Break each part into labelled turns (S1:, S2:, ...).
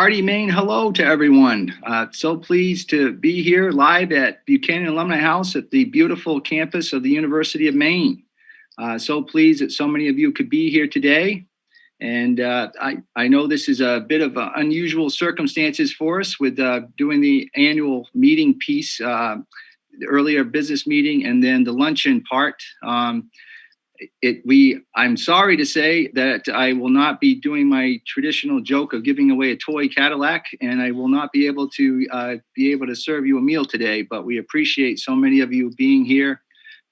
S1: Hearty Maine hello to everyone. So pleased to be here live at Buchanan Alumni House at the beautiful campus of the University of Maine. So pleased that so many of you could be here today. And I know this is a bit of unusual circumstances for us with doing the annual meeting piece, the earlier business meeting, and then the luncheon part. I'm sorry to say that I will not be doing my traditional joke of giving away a toy Cadillac, and I will not be able to serve you a meal today. But we appreciate so many of you being here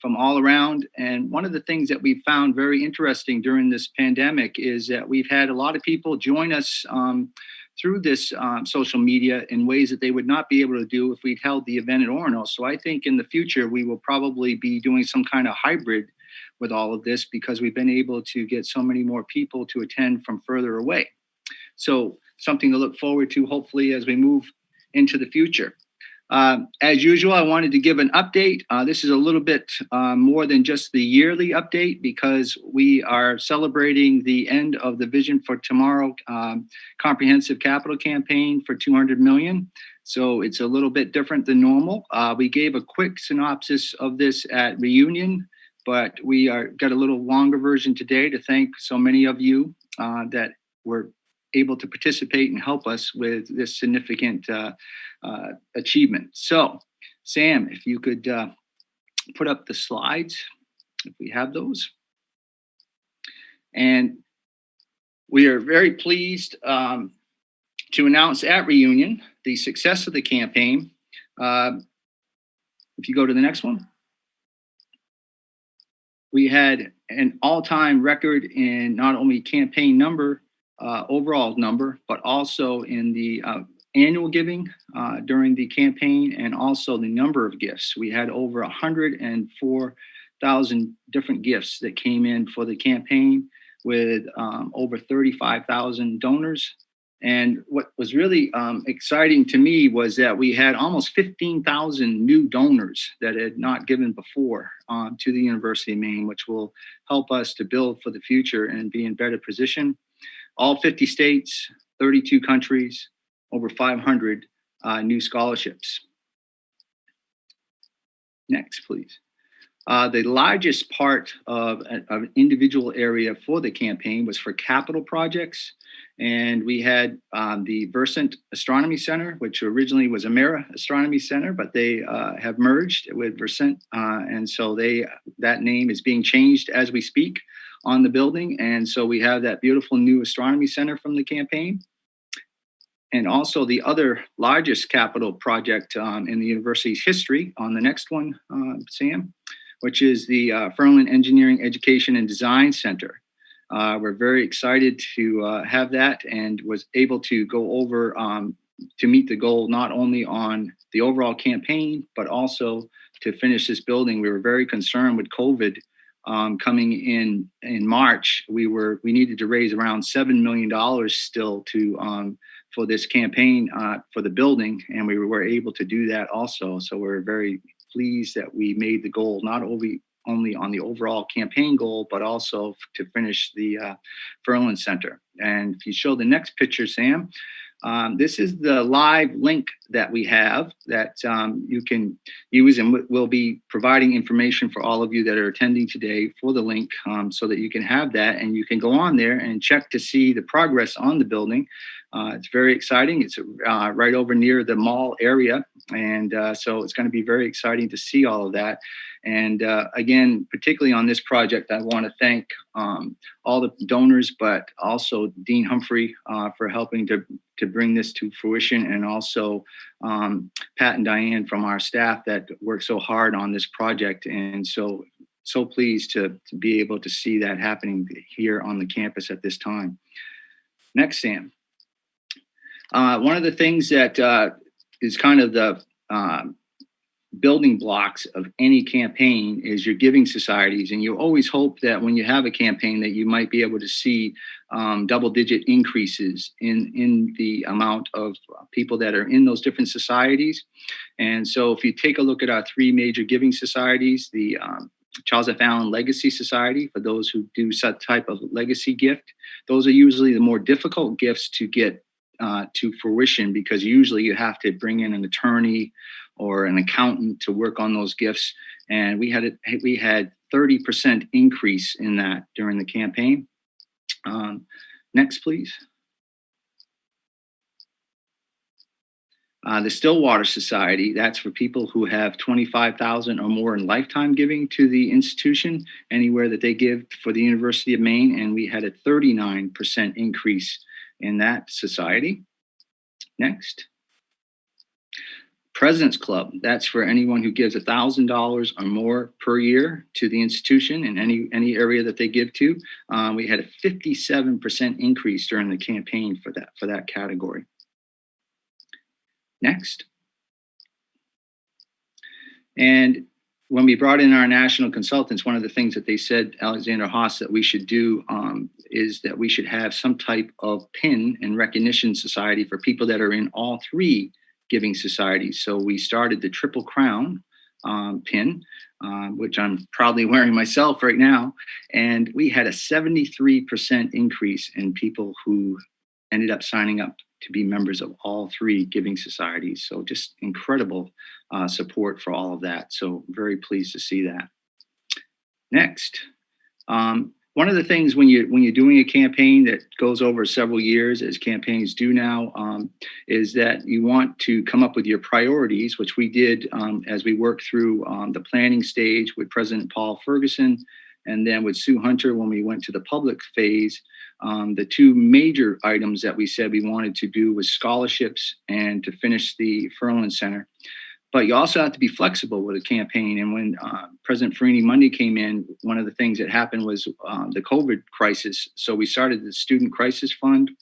S1: from all around. And one of the things that we found very interesting during this pandemic is that we've had a lot of people join us through this social media in ways that they would not be able to do if we'd held the event at Orono. So I think in the future we will probably be doing some kind of hybrid with all of this because we've been able to get so many more people to attend from further away. So something to look forward to, hopefully, as we move into the future. As usual, I wanted to give an update. This is a little bit more than just the yearly update because we are celebrating the end of the Vision for Tomorrow comprehensive capital campaign for $200 million. So it's a little bit different than normal. We gave a quick synopsis of this at reunion, but we got a little longer version today to thank so many of you that were able to participate and help us with this significant achievement. So, Sam, if you could put up the slides, if we have those. And we are very pleased to announce at reunion the success of the campaign. If you go to the next one. We had an all-time record in not only campaign number, overall number, but also in the annual giving during the campaign and also the number of gifts. We had over 104,000 different gifts that came in for the campaign with over 35,000 donors. And what was really exciting to me was that we had almost 15,000 new donors that had not given before to the University of Maine, which will help us to build for the future and be in better position. All 50 states, 32 countries, over 500 new scholarships. Next, please. The largest part of an individual area for the campaign was for capital projects. And we had the Versant Astronomy Center, which originally was Amera Astronomy Center, but they have merged with Versant. And so that name is being changed as we speak on the building. And so we have that beautiful new astronomy center from the campaign. And also the other largest capital project in the university's history on the next one, Sam, which is the Ferland Engineering Education and Design Center. We're very excited to have that and was able to go over to meet the goal not only on the overall campaign, but also to finish this building. We were very concerned with COVID coming in March. We needed to raise around $7 million still to for this campaign for the building, and we were able to do that also. So we're very pleased that we made the goal not only on the overall campaign goal, but also to finish the Ferland Center. And if you show the next picture, Sam, this is the live link that we have that you can use, and we'll be providing information for all of you that are attending today for the link so that you can have that and you can go on there and check to see the progress on the building. It's very exciting. It's right over near the mall area. And so it's going to be very exciting to see all of that. And again, particularly on this project, I want to thank all the donors, but also Dean Humphrey for helping to bring this to fruition, and also Pat and Diane from our staff that worked so hard on this project. And so pleased to be able to see that happening here on the campus at this time. Next, Sam. One of the things that is kind of the building blocks of any campaign is your giving societies. And you always hope that when you have a campaign that you might be able to see double-digit increases in the amount of people that are in those different societies. And so if you take a look at our three major giving societies, the Charles F. Allen Legacy Society, for those who do some type of legacy gift, those are usually the more difficult gifts to get to fruition, because usually you have to bring in an attorney or an accountant to work on those gifts. And we had 30% increase in that during the campaign. Next, please. The Stillwater Society, that's for people who have 25,000 or more in lifetime giving to the institution, anywhere that they give for the University of Maine. And we had a 39% increase in that society. Next. President's Club, that's for anyone who gives $1,000 or more per year to the institution in any area that they give to. We had a 57% increase during the campaign for that category. Next. And when we brought in our national consultants, one of the things that they said, Alexander Haas, that we should do is that we should have some type of pin and recognition society for people that are in all three giving societies. So we started the Triple Crown pin, which I'm proudly wearing myself right now. And we had a 73% increase in people who ended up signing up to be members of all three giving societies. So just incredible support for all of that. So very pleased to see that. Next. One of the things when you're doing a campaign that goes over several years, as campaigns do now, is that you want to come up with your priorities, which we did as we worked through the planning stage with President Paul Ferguson, and then with Sue Hunter when we went to the public phase. The two major items that we said we wanted to do was scholarships and to finish the Furlan Center. But you also have to be flexible with a campaign. And when President Farini Monday came in, one of the things that happened was the COVID crisis. So we started the Student Crisis Fund,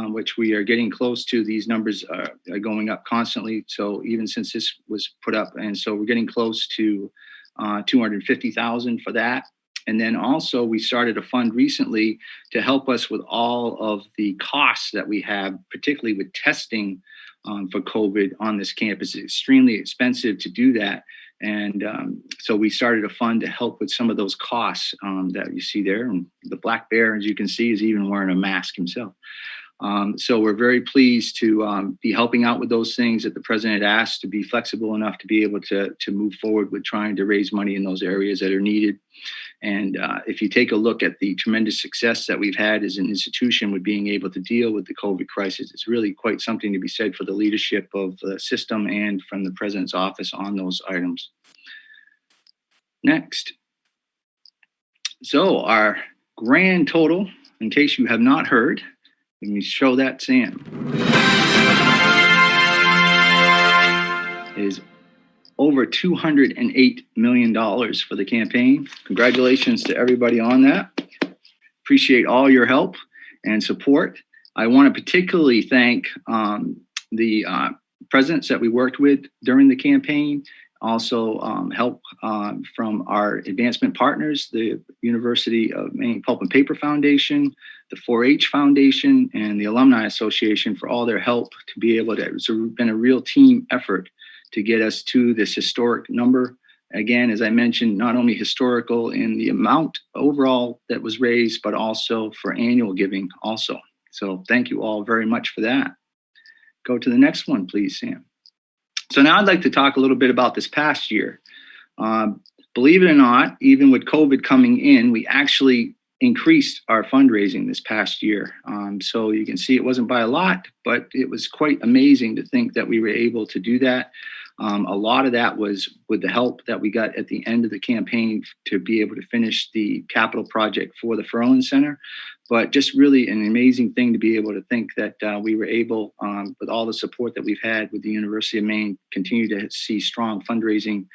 S1: which we are getting close to. These numbers are going up constantly. So even since this was put up, and so we're getting close to $250,000 for that. And then also we started a fund recently to help us with all of the costs that we have, particularly with testing for COVID on this campus. It's extremely expensive to do that. And so we started a fund to help with some of those costs that you see there. And the Black Bear, as you can see, is even wearing a mask himself. So we're very pleased to be helping out with those things that the president asked, to be flexible enough to be able to move forward with trying to raise money in those areas that are needed. And if you take a look at the tremendous success that we've had as an institution with being able to deal with the COVID crisis, it's really quite something to be said for the leadership of the system and from the president's office on those items. Next. So our grand total, in case you have not heard, let me show that, Sam, is over $208 million for the campaign. Congratulations to everybody on that. Appreciate all your help and support. I want to particularly thank the presidents that we worked with during the campaign. Also help from our advancement partners, the University of Maine Pulp and Paper Foundation, the 4-H Foundation, and the Alumni Association for all their help to be able to, it's been a real team effort to get us to this historic number. Again, as I mentioned, not only historical in the amount overall that was raised, but also for annual giving also. So thank you all very much for that. Go to the next one, please, Sam. So now I'd like to talk a little bit about this past year. Believe it or not, even with COVID coming in, we actually increased our fundraising this past year. So you can see it wasn't by a lot, but it was quite amazing to think that we were able to do that. A lot of that was with the help that we got at the end of the campaign to be able to finish the capital project for the Furlan Center. But just really an amazing thing to be able to think that we were able, with all the support that we've had with the University of Maine, continue to see strong fundraising,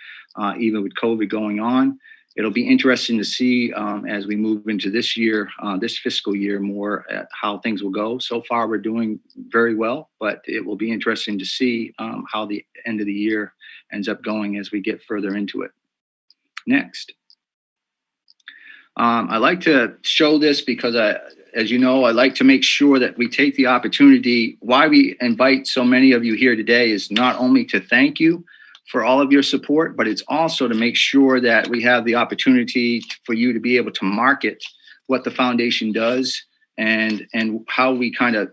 S1: even with COVID going on. It'll be interesting to see as we move into this year, this fiscal year, more at how things will go. So far, we're doing very well, but it will be interesting to see how the end of the year ends up going as we get further into it. Next. I like to show this because, as you know, I like to make sure that we take the opportunity. Why we invite so many of you here today is not only to thank you for all of your support, but it's also to make sure that we have the opportunity for you to be able to market what the foundation does and how we kind of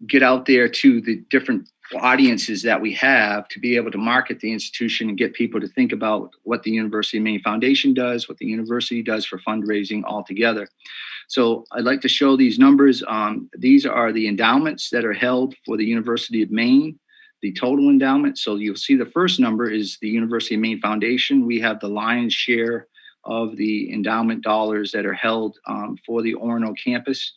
S1: get out there to the different audiences that we have to be able to market the institution and get people to think about what the University of Maine Foundation does, what the university does for fundraising altogether. So I'd like to show these numbers. These are the endowments that are held for the University of Maine, the total endowment. So you'll see the first number is the University of Maine Foundation. We have the lion's share of the endowment dollars that are held for the Orono campus.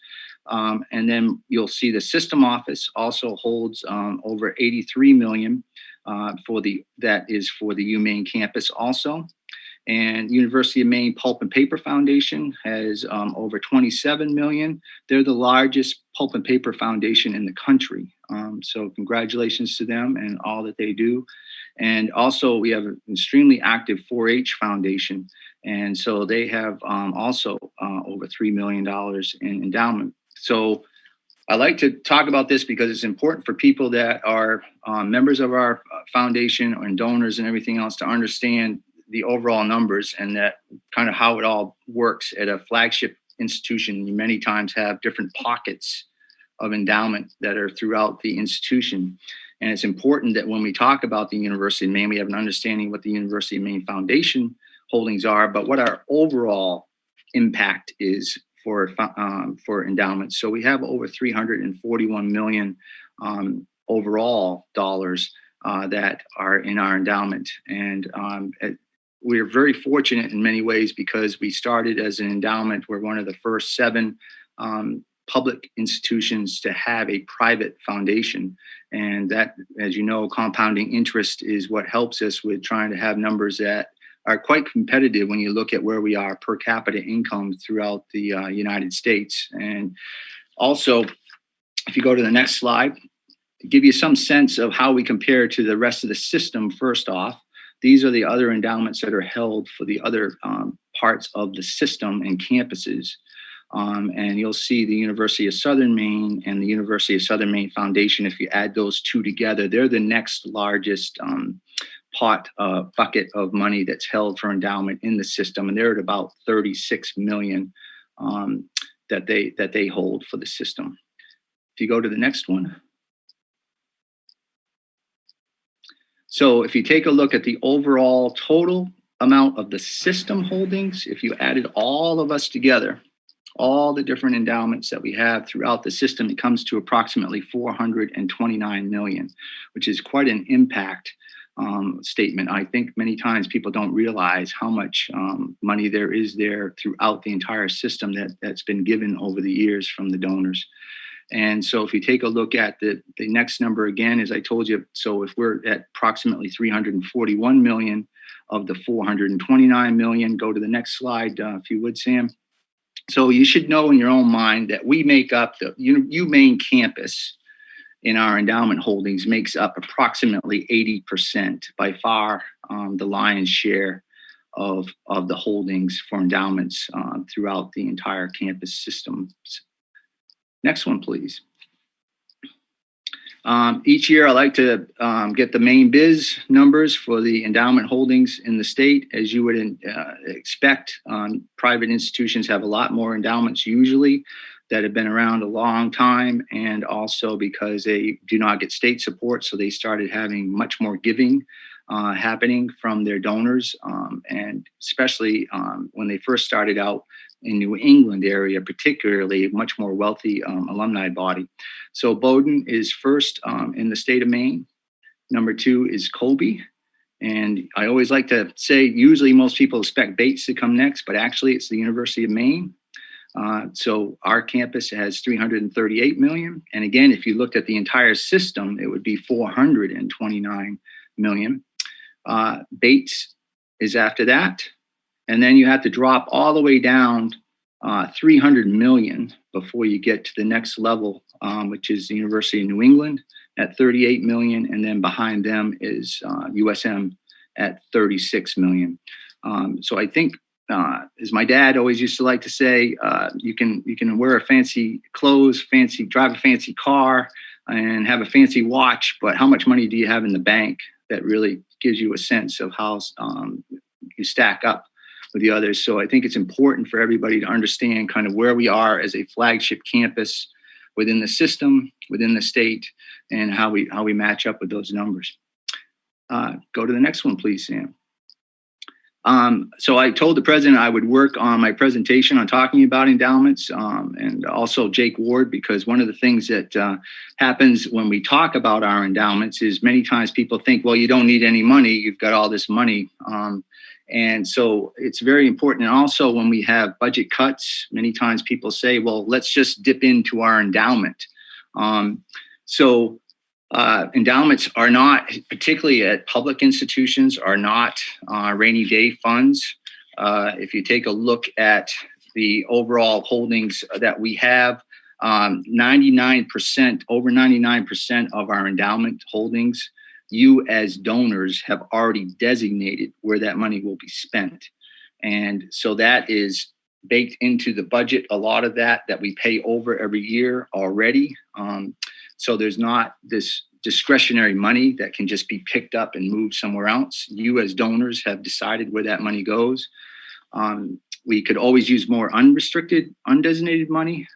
S1: And then you'll see the system office also holds over 83 million that is for the UMaine campus also. And University of Maine Pulp and Paper Foundation has over 27 million. They're the largest pulp and paper foundation in the country. So congratulations to them and all that they do. And also we have an extremely active 4-H foundation. And so they have also over $3 million in endowment. So I like to talk about this because it's important for people that are members of our foundation and donors and everything else to understand the overall numbers and that kind of how it all works at a flagship institution. You many times have different pockets of endowment that are throughout the institution. And it's important that when we talk about the University of Maine, we have an understanding what the University of Maine Foundation holdings are, but what our overall impact is for endowments. So we have over 341 million overall dollars that are in our endowment. And we're very fortunate in many ways because we started as an endowment. We're one of the first 7 public institutions to have a private foundation. And that, as you know, compounding interest is what helps us with trying to have numbers that are quite competitive when you look at where we are per capita income throughout the United States. And also, if you go to the next slide, to give you some sense of how we compare to the rest of the system, first off, these are the other endowments that are held for the other parts of the system and campuses. And you'll see the University of Southern Maine and the University of Southern Maine Foundation. If you add those two together, they're the next largest bucket of money that's held for endowment in the system. And they're at about 36 million that they hold for the system. If you go to the next one. So if you take a look at the overall total amount of the system holdings, if you added all of us together, all the different endowments that we have throughout the system, it comes to approximately 429 million, which is quite an impact statement. I think many times people don't realize how much money there is there throughout the entire system that's been given over the years from the donors. And so if you take a look at the next number again, as I told you, so if we're at approximately 341 million of the 429 million, go to the next slide, if you would, Sam. So you should know in your own mind that we make up the UMaine campus in our endowment holdings makes up approximately 80%, by far the lion's share of the holdings for endowments throughout the entire campus system. Next one, please. Each year, I like to get the Maine Biz numbers for the endowment holdings in the state. As you would expect, private institutions have a lot more endowments usually that have been around a long time, and also because they do not get state support, so they started having much more giving happening from their donors, and especially when they first started out in New England area, particularly a much more wealthy alumni body. So Bowdoin is first in the state of Maine. Number 2 is Colby. And I always like to say, usually most people expect Bates to come next, but actually it's the University of Maine. So our campus has 338 million. And again, if you looked at the entire system, it would be 429 million. Bates is after that. And then you have to drop all the way down 300 million before you get to the next level, which is the University of New England at 38 million. And then behind them is USM at 36 million. So I think, as my dad always used to like to say, you can wear a fancy clothes, drive a fancy car, and have a fancy watch, but how much money do you have in the bank? That really gives you a sense of how you stack up with the others. So I think it's important for everybody to understand kind of where we are as a flagship campus within the system, within the state, and how we match up with those numbers. Go to the next one, please, Sam. So I told the president I would work on my presentation on talking about endowments, and also Jake Ward, because one of the things that happens when we talk about our endowments is many times people think, well, you don't need any money, you've got all this money. And so it's very important. And also when we have budget cuts, many times people say, well, let's just dip into our endowment. Endowments are not, particularly at public institutions, are not rainy day funds. If you take a look at the overall holdings that we have, 99%, over 99% of our endowment holdings, you as donors have already designated where that money will be spent. And so that is baked into the budget, a lot of that we pay over every year already. So there's not this discretionary money that can just be picked up and moved somewhere else. You as donors have decided where that money goes. We could always use more unrestricted, undesignated money.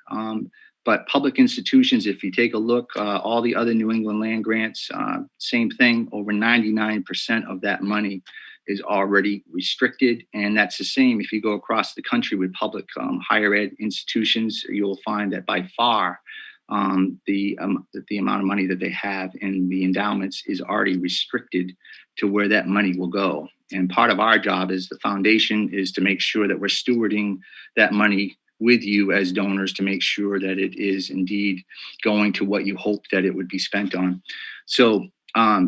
S1: But public institutions, if you take a look, all the other New England land grants, same thing, over 99% of that money is already restricted. And that's the same if you go across the country with public higher ed institutions, you'll find that by far the amount of money that they have in the endowments is already restricted to where that money will go. And part of our job as the foundation is to make sure that we're stewarding that money with you as donors to make sure that it is indeed going to what you hope that it would be spent on. So I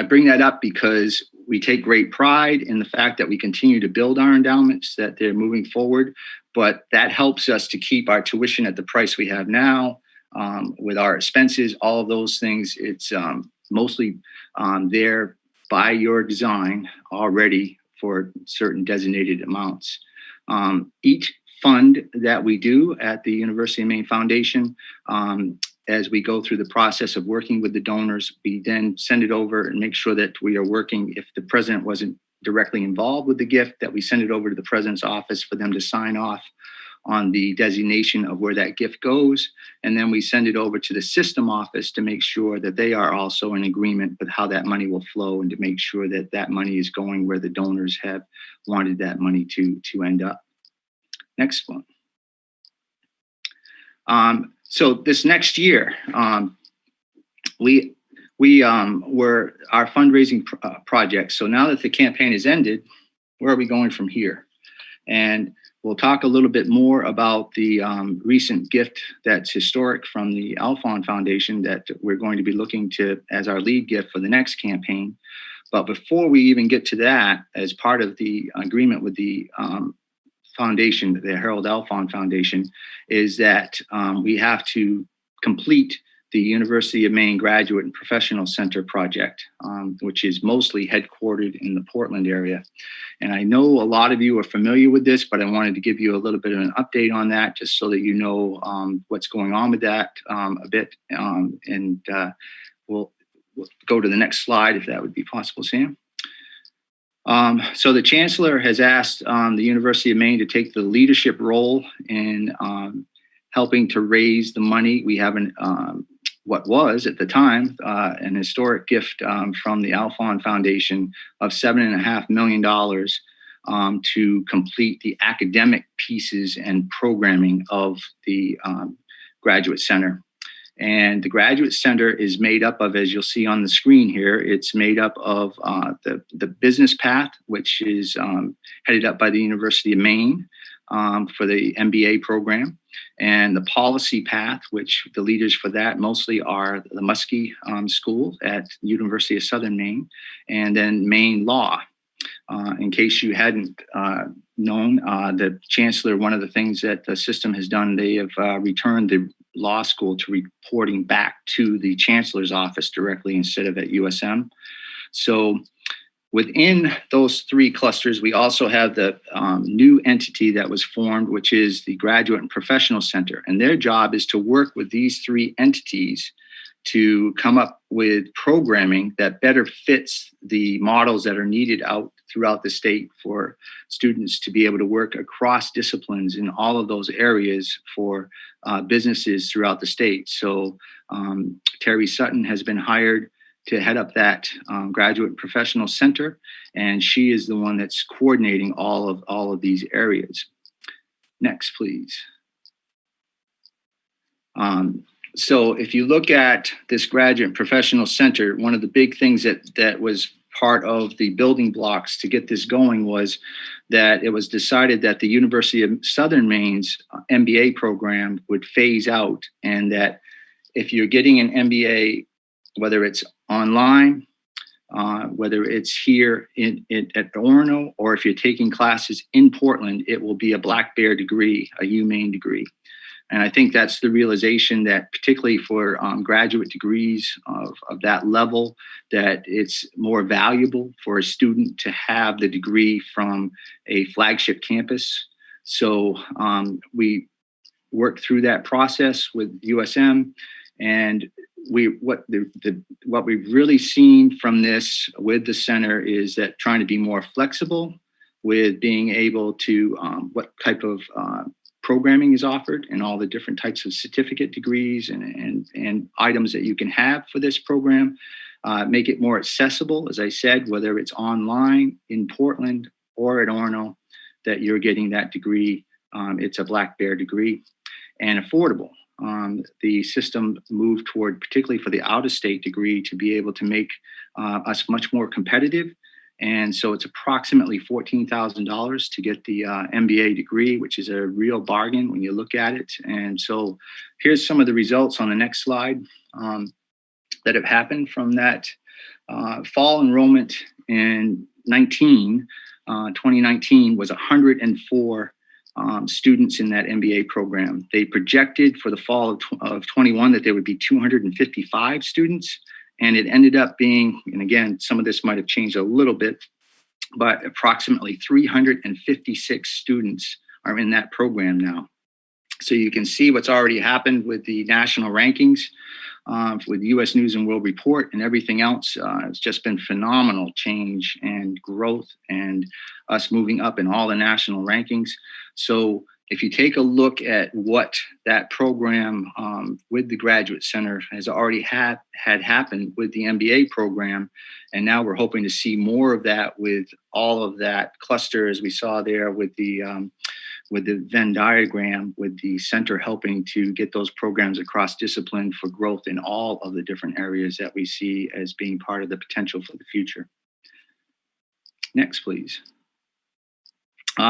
S1: bring that up because we take great pride in the fact that we continue to build our endowments, that they're moving forward, but that helps us to keep our tuition at the price we have now, with our expenses, all of those things. It's mostly there by your design already for certain designated amounts. Each fund that we do at the University of Maine Foundation, as we go through the process of working with the donors, we then send it over and make sure that we are working. If the president wasn't directly involved with the gift, that we send it over to the president's office for them to sign off on the designation of where that gift goes. And then we send it over to the system office to make sure that they are also in agreement with how that money will flow and to make sure that that money is going where the donors have wanted that money to end up. Next one. So this next year, we were our fundraising project. So now that the campaign has ended, where are we going from here? And we'll talk a little bit more about the recent gift that's historic from the Alphon Foundation that we're going to be looking to as our lead gift for the next campaign. But before we even get to that, as part of the agreement with the foundation, the Harold Alphon Foundation, is that we have to complete the University of Maine Graduate and Professional Center project, which is mostly headquartered in the Portland area. And I know a lot of you are familiar with this, but I wanted to give you a little bit of an update on that, just so that you know what's going on with that a bit. We'll go to the next slide, if that would be possible, Sam. So the chancellor has asked the University of Maine to take the leadership role in helping to raise the money. We have what was at the time an historic gift from the Alphon Foundation of $7.5 million to complete the academic pieces and programming of the Graduate Center. And the Graduate Center is made up of, as you'll see on the screen here, it's made up of the business path, which is headed up by the University of Maine for the MBA program, and the policy path, which the leaders for that mostly are the Muskie School at University of Southern Maine, and then Maine Law. In case you hadn't known, the chancellor, one of the things that the system has done, they have returned the law school to reporting back to the chancellor's office directly instead of at USM. So within those three clusters, we also have the new entity that was formed, which is the Graduate and Professional Center. And their job is to work with these three entities to come up with programming that better fits the models that are needed out throughout the state for students to be able to work across disciplines in all of those areas for businesses throughout the state. So Terry Sutton has been hired to head up that graduate professional center, and she is the one that's coordinating all of these areas. Next, please. So if you look at this graduate professional center, one of the big things that was part of the building blocks to get this going was that it was decided that the University of Southern Maine's MBA program would phase out, and that if you're getting an MBA, whether it's online, whether it's here at Orono, or if you're taking classes in Portland, it will be a Black Bear degree, a UMaine degree. And I think that's the realization that particularly for graduate degrees of that level, that it's more valuable for a student to have the degree from a flagship campus. So we worked through that process with USM, and what we've really seen from this with the center is that trying to be more flexible with being able to what type of programming is offered and all the different types of certificate degrees and items that you can have for this program, make it more accessible, as I said, whether it's online in Portland or at Orono, that you're getting that degree. It's a Black Bear degree, and affordable. The system moved toward, particularly for the out-of-state degree, to be able to make us much more competitive. And so it's approximately $14,000 to get the MBA degree, which is a real bargain when you look at it. And so here's some of the results on the next slide that have happened from that fall enrollment in 2019 was 104 students in that MBA program. They projected for the fall of 21 that there would be 255 students. And it ended up being, and again, some of this might have changed a little bit, but approximately 356 students are in that program now. So you can see what's already happened with the national rankings, with US News and World Report and everything else. It's just been phenomenal change and growth and us moving up in all the national rankings. So if you take a look at what that program with the Graduate Center has already had happened with the MBA program, and now we're hoping to see more of that with all of that cluster, as we saw there with the Venn diagram, with the center helping to get those programs across discipline for growth in all of the different areas that we see as being part of the potential for the future. Next, please.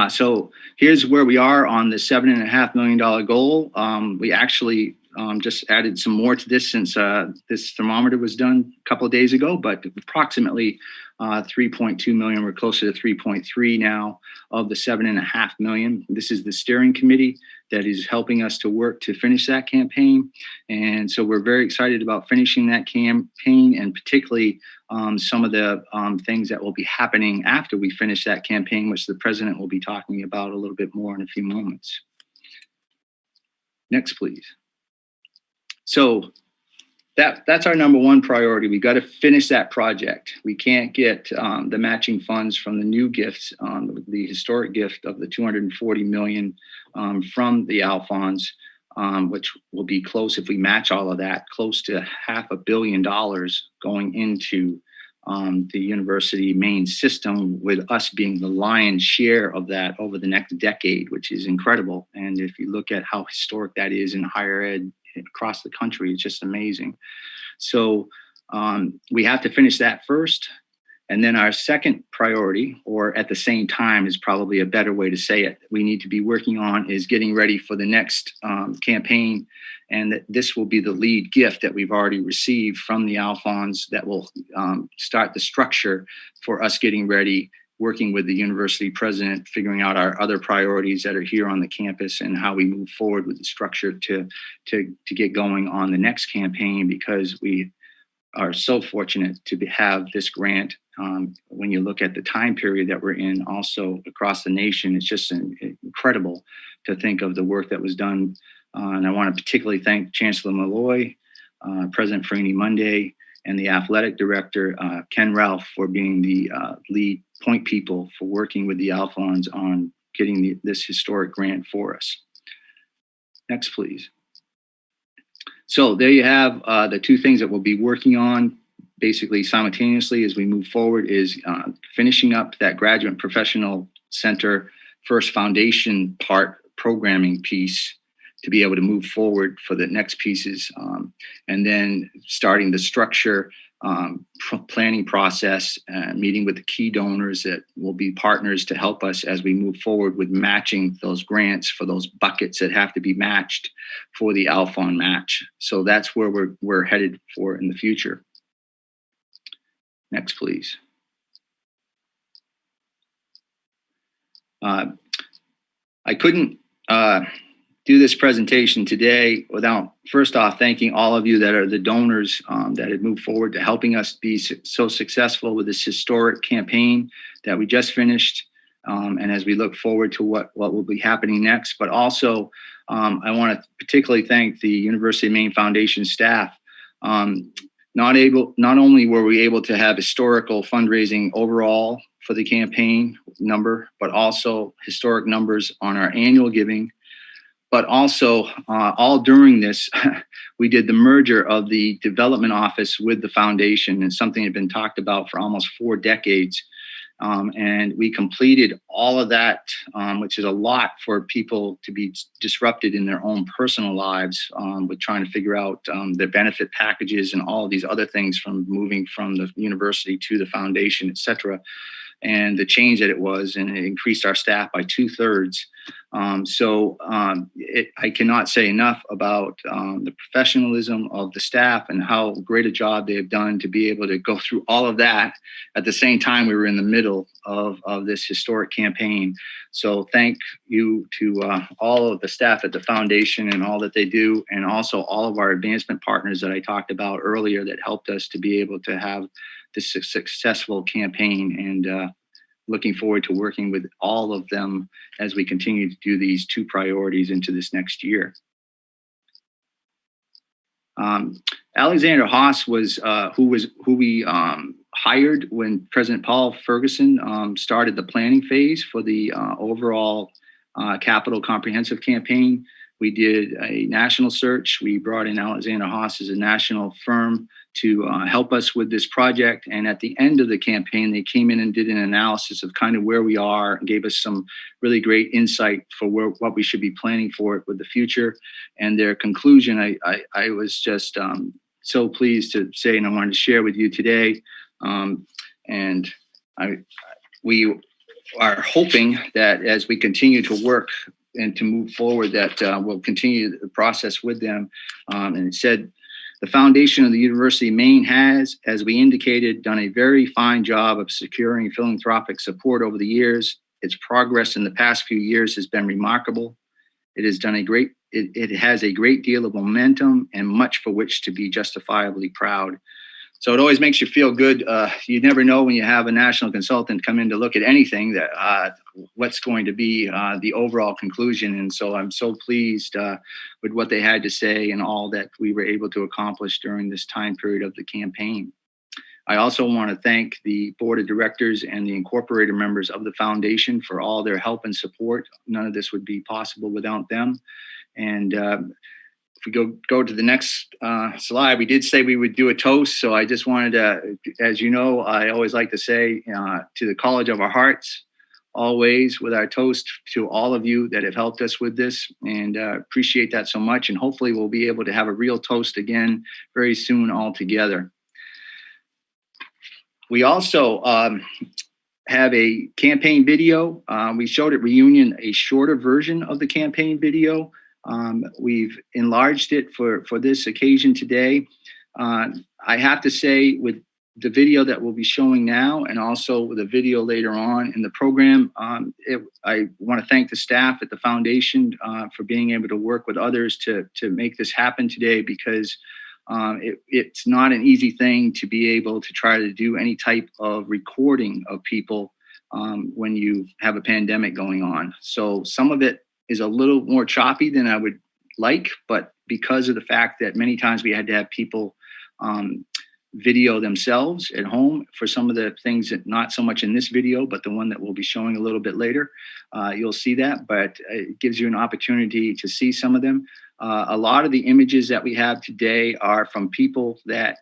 S1: So here's where we are on the $7.5 million goal. We actually just added some more to this since this thermometer was done a couple of days ago, but approximately 3.2 million. We're closer to 3.3 now of the 7.5 million. This is the steering committee that is helping us to work to finish that campaign. And so we're very excited about finishing that campaign, and particularly some of the things that will be happening after we finish that campaign, which the president will be talking about a little bit more in a few moments. Next, please. So that's our number one priority. We got to finish that project. We can't get the matching funds from the new gifts, the historic gift of the $240 million from the Alphons, which will be close, if we match all of that, close to $500 million going into the University of Maine system, with us being the lion's share of that over the next decade, which is incredible. And if you look at how historic that is in higher ed across the country, it's just amazing. So we have to finish that first. And then our second priority, or at the same time is probably a better way to say it, we need to be working on is getting ready for the next campaign. And that this will be the lead gift that we've already received from the Alphons that will start the structure for us getting ready, working with the university president, figuring out our other priorities that are here on the campus and how we move forward with the structure to get going on the next campaign, because we are so fortunate to have this grant. When you look at the time period that we're in, also across the nation, it's just incredible to think of the work that was done. And I want to particularly thank Chancellor Malloy, President Franny Monday, and the athletic director, Ken Ralph, for being the lead point people for working with the Alphons on getting this historic grant for us. Next, please. So there you have the two things that we'll be working on basically simultaneously as we move forward is finishing up that graduate professional center first foundation part programming piece to be able to move forward for the next pieces, and then starting the structure planning process, meeting with the key donors that will be partners to help us as we move forward with matching those grants for those buckets that have to be matched for the Alphon match. So that's where we're headed for in the future. Next, please. I couldn't do this presentation today without first off thanking all of you that are the donors that have moved forward to helping us be so successful with this historic campaign that we just finished, and as we look forward to what will be happening next. But also I want to particularly thank the University of Maine Foundation staff. Not only were we able to have historical fundraising overall for the campaign number, but also historic numbers on our annual giving. But also, all during this, we did the merger of the development office with the foundation, and something that had been talked about for almost 4 decades. And we completed all of that, which is a lot for people to be disrupted in their own personal lives with trying to figure out their benefit packages and all of these other things from moving from the university to the foundation, et cetera. And the change that it was, and it increased our staff by 2/3. I cannot say enough about the professionalism of the staff and how great a job they have done to be able to go through all of that at the same time we were in the middle of this historic campaign. So thank you to all of the staff at the foundation and all that they do, and also all of our advancement partners that I talked about earlier that helped us to be able to have this successful campaign, and looking forward to working with all of them as we continue to do these 2 priorities into this next year. Alexander Haas was who we hired when President Paul Ferguson started the planning phase for the overall capital comprehensive campaign. We did a national search. We brought in Alexander Haas as a national firm to help us with this project. And at the end of the campaign, they came in and did an analysis of kind of where we are and gave us some really great insight for what we should be planning for with the future. And their conclusion, I was just so pleased to say, and I wanted to share with you today. We are hoping that as we continue to work and to move forward, that we'll continue the process with them. And it said, the foundation of the University of Maine has, as we indicated, done a very fine job of securing philanthropic support over the years. Its progress in the past few years has been remarkable. It has a great deal of momentum and much for which to be justifiably proud. So it always makes you feel good. You never know when you have a national consultant come in to look at anything that what's going to be the overall conclusion. And so I'm so pleased with what they had to say and all that we were able to accomplish during this time period of the campaign. I also want to thank the board of directors and the incorporator members of the foundation for all their help and support. None of this would be possible without them. And if we go to the next slide, we did say we would do a toast. So I just wanted to, as you know, I always like to say to the College of Our Hearts, always with our toast to all of you that have helped us with this, and appreciate that so much. And hopefully we'll be able to have a real toast again very soon all together. We also have a campaign video. We showed at reunion a shorter version of the campaign video. We've enlarged it for this occasion today. I have to say, with the video that we'll be showing now and also with a video later on in the program, I want to thank the staff at the foundation for being able to work with others to make this happen today, because it's not an easy thing to be able to try to do any type of recording of people when you have a pandemic going on. So some of it is a little more choppy than I would like, but because of the fact that many times we had to have people video themselves at home for some of the things that not so much in this video, but the one that we'll be showing a little bit later. You'll see that, but it gives you an opportunity to see some of them. A lot of the images that we have today are from people that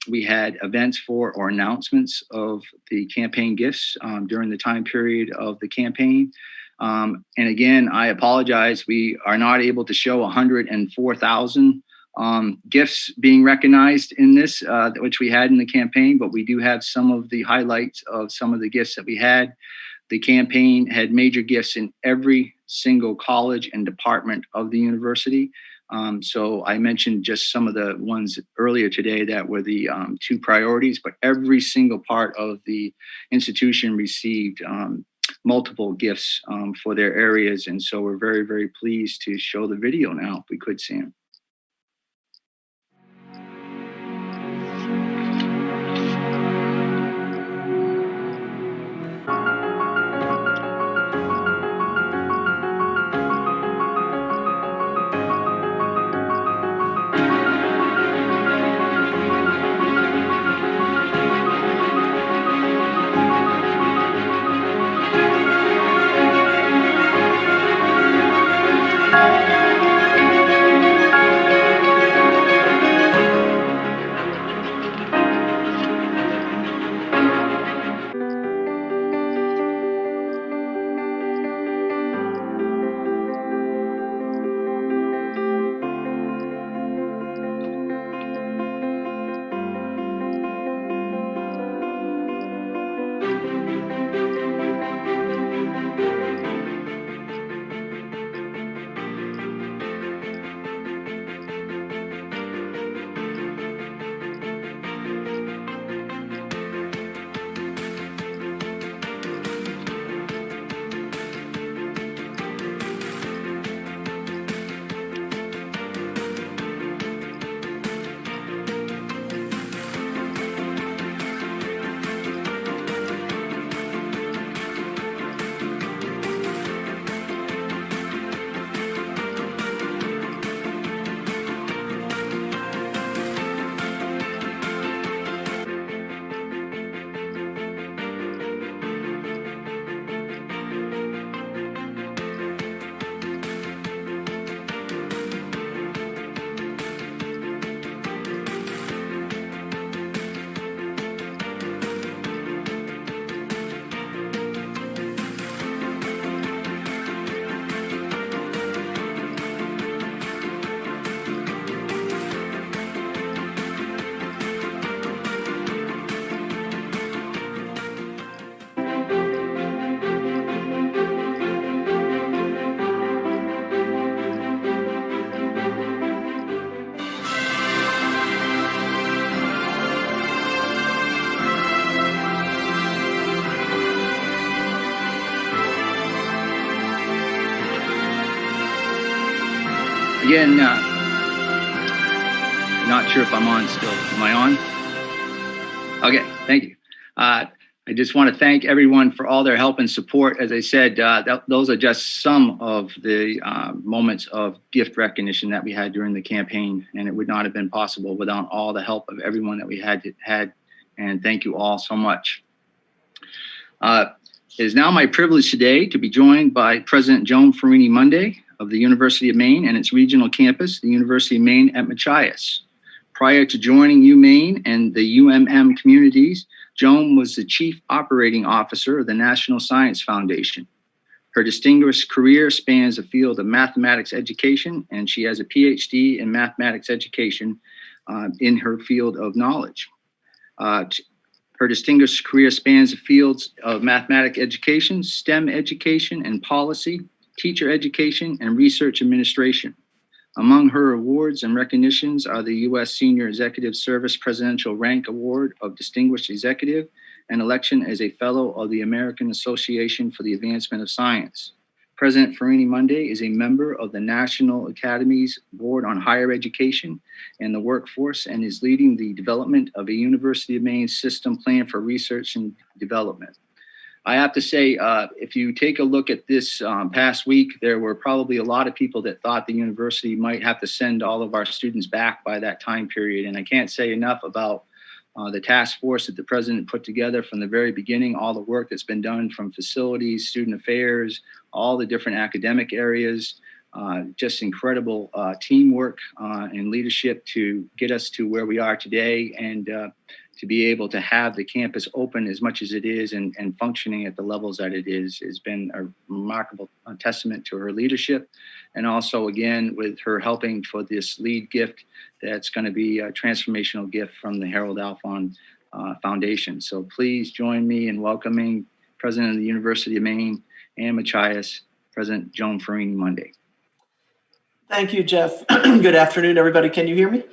S1: we had events for or announcements of the campaign gifts during the time period of the campaign. And again, I apologize. We are not able to show 104,000 gifts being recognized in this, which we had in the campaign, but we do have some of the highlights of some of the gifts that we had. The campaign had major gifts in every single college and department of the university. So I mentioned just some of the ones earlier today that were the two priorities, but every single part of the institution received multiple gifts for their areas. And so we're very, very pleased to show the video now, if we could, Sam. Again, not sure if I'm on still. Am I on? Okay, thank you. I just want to thank everyone for all their help and support. As I said, those are just some of the moments of gift recognition that we had during the campaign, and it would not have been possible without all the help of everyone that we had. And thank you all so much. It is now my privilege today to be joined by President Joan Farini Monday of the University of Maine and its regional campus, the University of Maine at Machias. Prior to joining UMaine and the UMM communities, Joan was the Chief Operating Officer of the National Science Foundation. Her distinguished career spans the field of mathematics education, and she has a PhD in mathematics education in her field of knowledge. Her distinguished career spans the fields of mathematics education, STEM education and policy, teacher education, and research administration. Among her awards and recognitions are the U.S. Senior Executive Service Presidential Rank Award of Distinguished Executive and election as a Fellow of the American Association for the Advancement of Science. President Farini Monday is a member of the National Academy's Board on Higher Education and the Workforce and is leading the development of a University of Maine system plan for research and development. I have to say, if you take a look at this past week, there were probably a lot of people that thought the university might have to send all of our students back by that time period. And I can't say enough about the task force that the president put together from the very beginning, all the work that's been done from facilities, student affairs, all the different academic areas, just incredible teamwork and leadership to get us to where we are today, and to be able to have the campus open as much as it is and functioning at the levels that it is has been a remarkable testament to her leadership. And also, again, with her helping for this lead gift that's going to be a transformational gift from the Harold Alfond Foundation. So please join me in welcoming President of the University of Maine, Ann Machias, President Joan Farini Monday.
S2: Thank you, Jeff. Good afternoon, everybody. Can you hear me?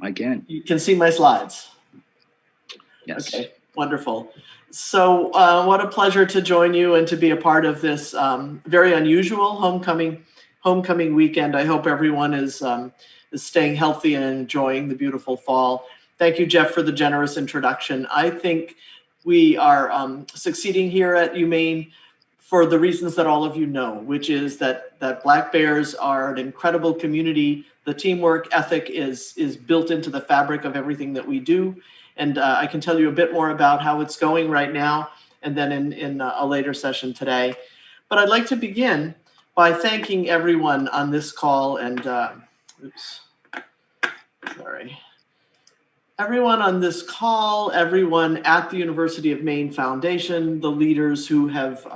S1: I can.
S2: You can see my slides.
S1: Yes.
S2: Okay, wonderful. So what a pleasure to join you and to be a part of this very unusual homecoming weekend. I hope everyone is staying healthy and enjoying the beautiful fall. Thank you, Jeff, for the generous introduction. I think we are succeeding here at UMaine for the reasons that all of you know, which is that Black Bears are an incredible community. The teamwork ethic is built into the fabric of everything that we do. And I can tell you a bit more about how it's going right now, and then in a later session today. But I'd like to begin by thanking everyone on this call and, everyone on this call, everyone at the University of Maine Foundation, the leaders who have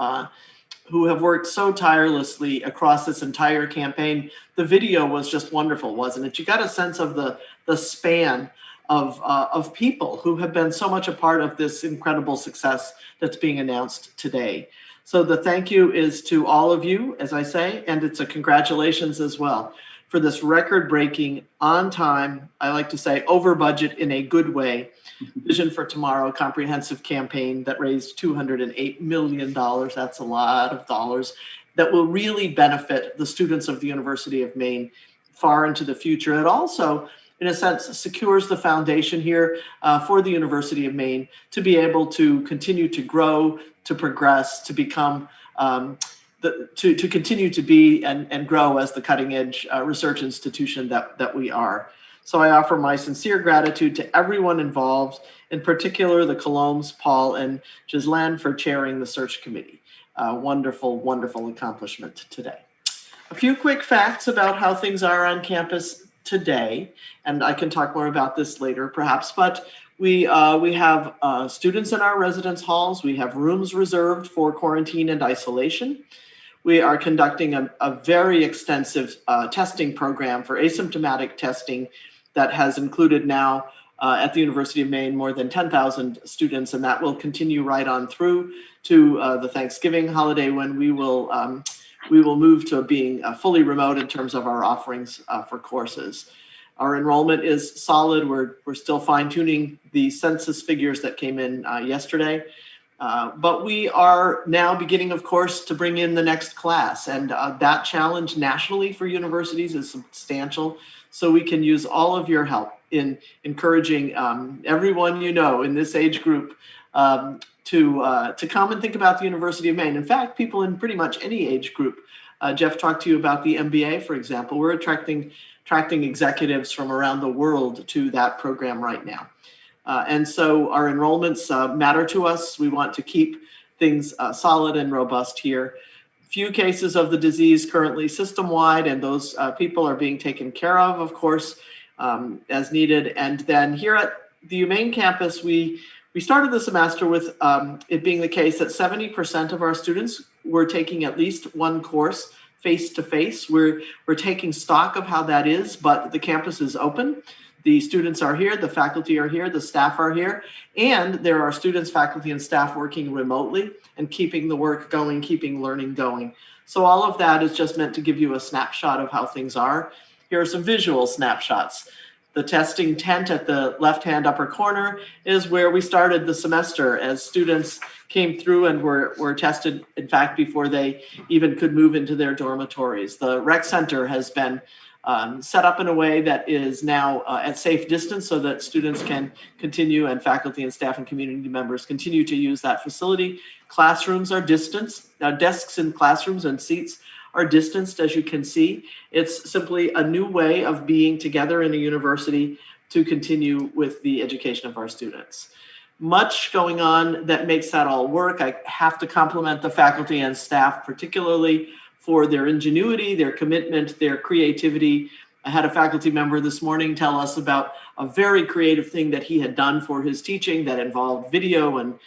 S2: worked so tirelessly across this entire campaign. The video was just wonderful, wasn't it? You got a sense of the span of people who have been so much a part of this incredible success that's being announced today. So the thank you is to all of you, as I say, and it's a congratulations as well for this record-breaking, on time, I like to say over budget in a good way, Vision for Tomorrow comprehensive campaign that raised $208 million. That's a lot of dollars that will really benefit the students of the University of Maine far into the future. It also, in a sense, secures the foundation here for the University of Maine to be able to continue to grow, to progress, to become, to continue to be and grow as the cutting edge research institution that we are. So I offer my sincere gratitude to everyone involved, in particular the Colombes, Paul, and Ghislaine for chairing the search committee. Wonderful, wonderful accomplishment today. A few quick facts about how things are on campus today, and I can talk more about this later perhaps, but we have students in our residence halls. We have rooms reserved for quarantine and isolation. We are conducting a very extensive testing program for asymptomatic testing that has included now at the University of Maine more than 10,000 students, and that will continue right on through to the Thanksgiving holiday, when we will move to being fully remote in terms of our offerings for courses. Our enrollment is solid. We're still fine-tuning the census figures that came in yesterday. But we are now beginning, of course, to bring in the next class. And that challenge nationally for universities is substantial. So we can use all of your help in encouraging everyone you know in this age group to come and think about the University of Maine. In fact, people in pretty much any age group. Jeff talked to you about the MBA, for example. We're attracting executives from around the world to that program right now. And so our enrollments matter to us. We want to keep things solid and robust here. Few cases of the disease currently system-wide, and those people are being taken care of course, as needed. And then here at the UMaine campus, we started the semester with it being the case that 70% of our students were taking at least one course face-to-face. We're taking stock of how that is, but the campus is open. The students are here, the faculty are here, the staff are here, and there are students, faculty, and staff working remotely and keeping the work going, keeping learning going. So all of that is just meant to give you a snapshot of how things are. Here are some visual snapshots. The testing tent at the left-hand upper corner is where we started the semester as students came through and were tested, in fact, before they even could move into their dormitories. The rec center has been set up in a way that is now at safe distance so that students can continue, and faculty and staff and community members continue to use that facility. Classrooms are distanced. Desks in classrooms and seats are distanced, as you can see. It's simply a new way of being together in a university to continue with the education of our students. Much going on that makes that all work. I have to compliment the faculty and staff, particularly for their ingenuity, their commitment, their creativity. I had a faculty member this morning tell us about a very creative thing that he had done for his teaching that involved video and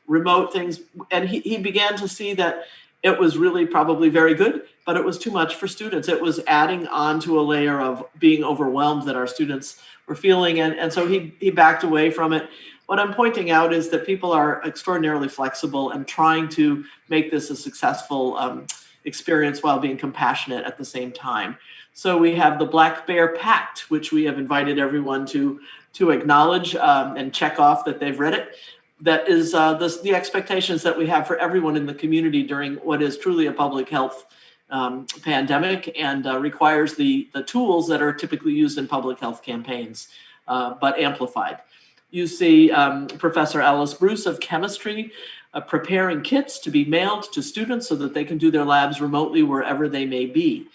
S2: remote things. And he began to see that it was really probably very good, but it was too much for students. It was adding on to a layer of being overwhelmed that our students were feeling. And so he backed away from it. What I'm pointing out is that people are extraordinarily flexible and trying to make this a successful experience while being compassionate at the same time. So we have the Black Bear Pact, which we have invited everyone to acknowledge and check off that they've read it. That is the expectations that we have for everyone in the community during what is truly a public health pandemic, and requires the tools that are typically used in public health campaigns, but amplified. You see Professor Alice Bruce of chemistry preparing kits to be mailed to students so that they can do their labs remotely wherever they may be.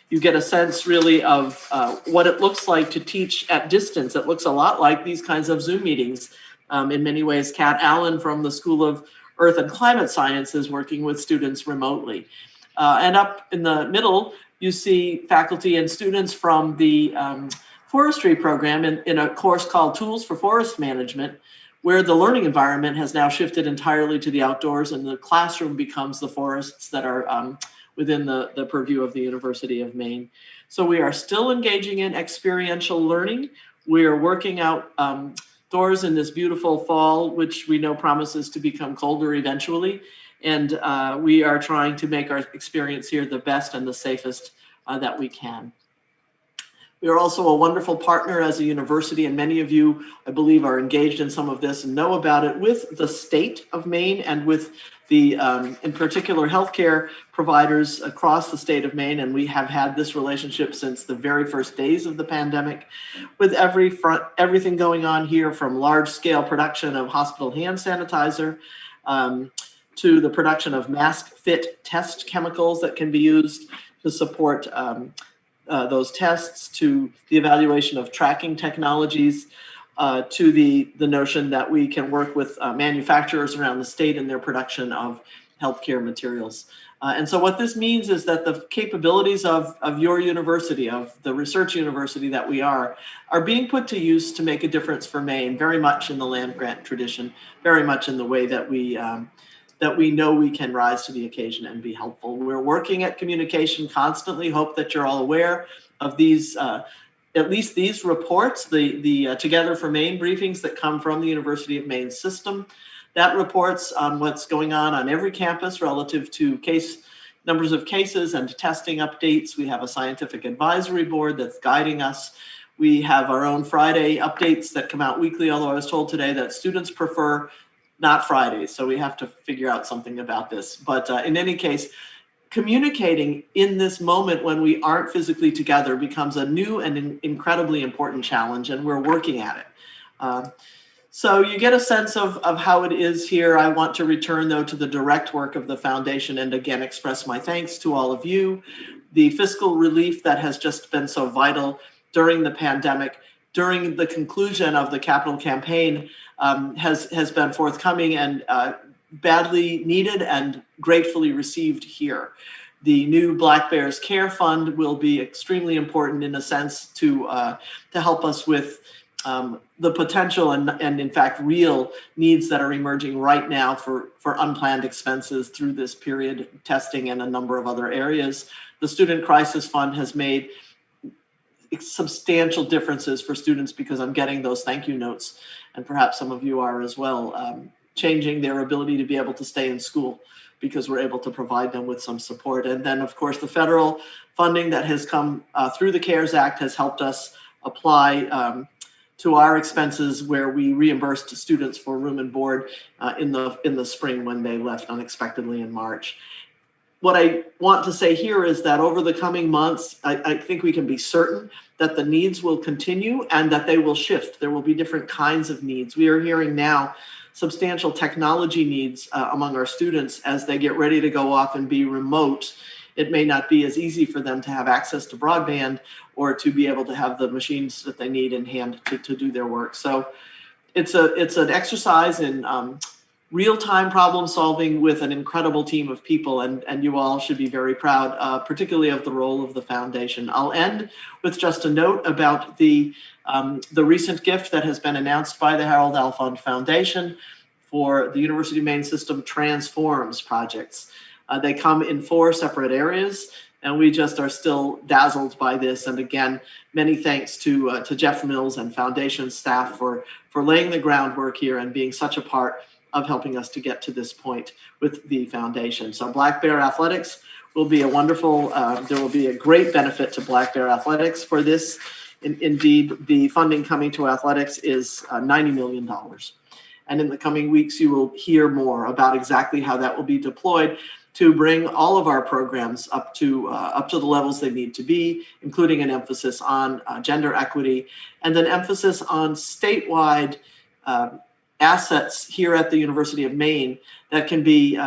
S2: You get a sense really of what it looks like to teach at distance. It looks a lot like these kinds of Zoom meetings. In many ways, Kat Allen from the School of Earth and Climate Science is working with students remotely. And up in the middle, you see faculty and students from the forestry program in a course called Tools for Forest Management, where the learning environment has now shifted entirely to the outdoors, and the classroom becomes the forests that are within the purview of the University of Maine. So we are still engaging in experiential learning. We are working out doors in this beautiful fall, which we know promises to become colder eventually. And we are trying to make our experience here the best and the safest that we can. We are also a wonderful partner as a university, and many of you, I believe, are engaged in some of this and know about it, with the state of Maine and with the, in particular, healthcare providers across the state of Maine. And we have had this relationship since the very first days of the pandemic, with everything going on here, from large-scale production of hospital hand sanitizer to the production of mask fit test chemicals that can be used to support those tests, to the evaluation of tracking technologies, to the notion that we can work with manufacturers around the state in their production of healthcare materials. And so what this means is that the capabilities of your university, of the research university that we are being put to use to make a difference for Maine, very much in the land grant tradition, very much in the way that we know we can rise to the occasion and be helpful. We're working at communication constantly. Hope that you're all aware of these, at least these reports, the Together for Maine briefings that come from the University of Maine system. That reports on what's going on every campus relative to numbers of cases and testing updates. We have a scientific advisory board that's guiding us. We have our own Friday updates that come out weekly, although I was told today that students prefer not Fridays, so we have to figure out something about this. But in any case, communicating in this moment when we aren't physically together becomes a new and incredibly important challenge, and we're working at it. So you get a sense of how it is here. I want to return, though, to the direct work of the foundation and again express my thanks to all of you. The fiscal relief that has just been so vital during the pandemic, during the conclusion of the capital campaign, has been forthcoming and badly needed and gratefully received here. The new Black Bears Care Fund will be extremely important in a sense to help us with the potential and in fact real needs that are emerging right now for unplanned expenses through this period, testing and a number of other areas. The Student Crisis Fund has made substantial differences for students, because I'm getting those thank you notes, and perhaps some of you are as well, changing their ability to be able to stay in school because we're able to provide them with some support. And then, of course, the federal funding that has come through the CARES Act has helped us apply to our expenses, where we reimbursed students for room and board in the spring when they left unexpectedly in March. What I want to say here is that over the coming months, I think we can be certain that the needs will continue and that they will shift. There will be different kinds of needs. We are hearing now substantial technology needs among our students as they get ready to go off and be remote it may not be as easy for them to have access to broadband or to be able to have the machines that they need in hand to do their work. So it's an exercise in real-time problem solving with an incredible team of people, and you all should be very proud, particularly of the role of the foundation. I'll end with just a note about the recent gift that has been announced by the Harold Alfond Foundation for the University of Maine System Transforms projects. They come in 4 separate areas, and we just are still dazzled by this. And again, many thanks to Jeff Mills and foundation staff for laying the groundwork here and being such a part of helping us to get to this point with the foundation. So Black Bear Athletics will be a wonderful, there will be a great benefit to Black Bear Athletics for this. Indeed, the funding coming to athletics is $90 million. And in the coming weeks, you will hear more about exactly how that will be deployed to bring all of our programs up to the levels they need to be, including an emphasis on gender equity and an emphasis on statewide assets here at the University of Maine that can be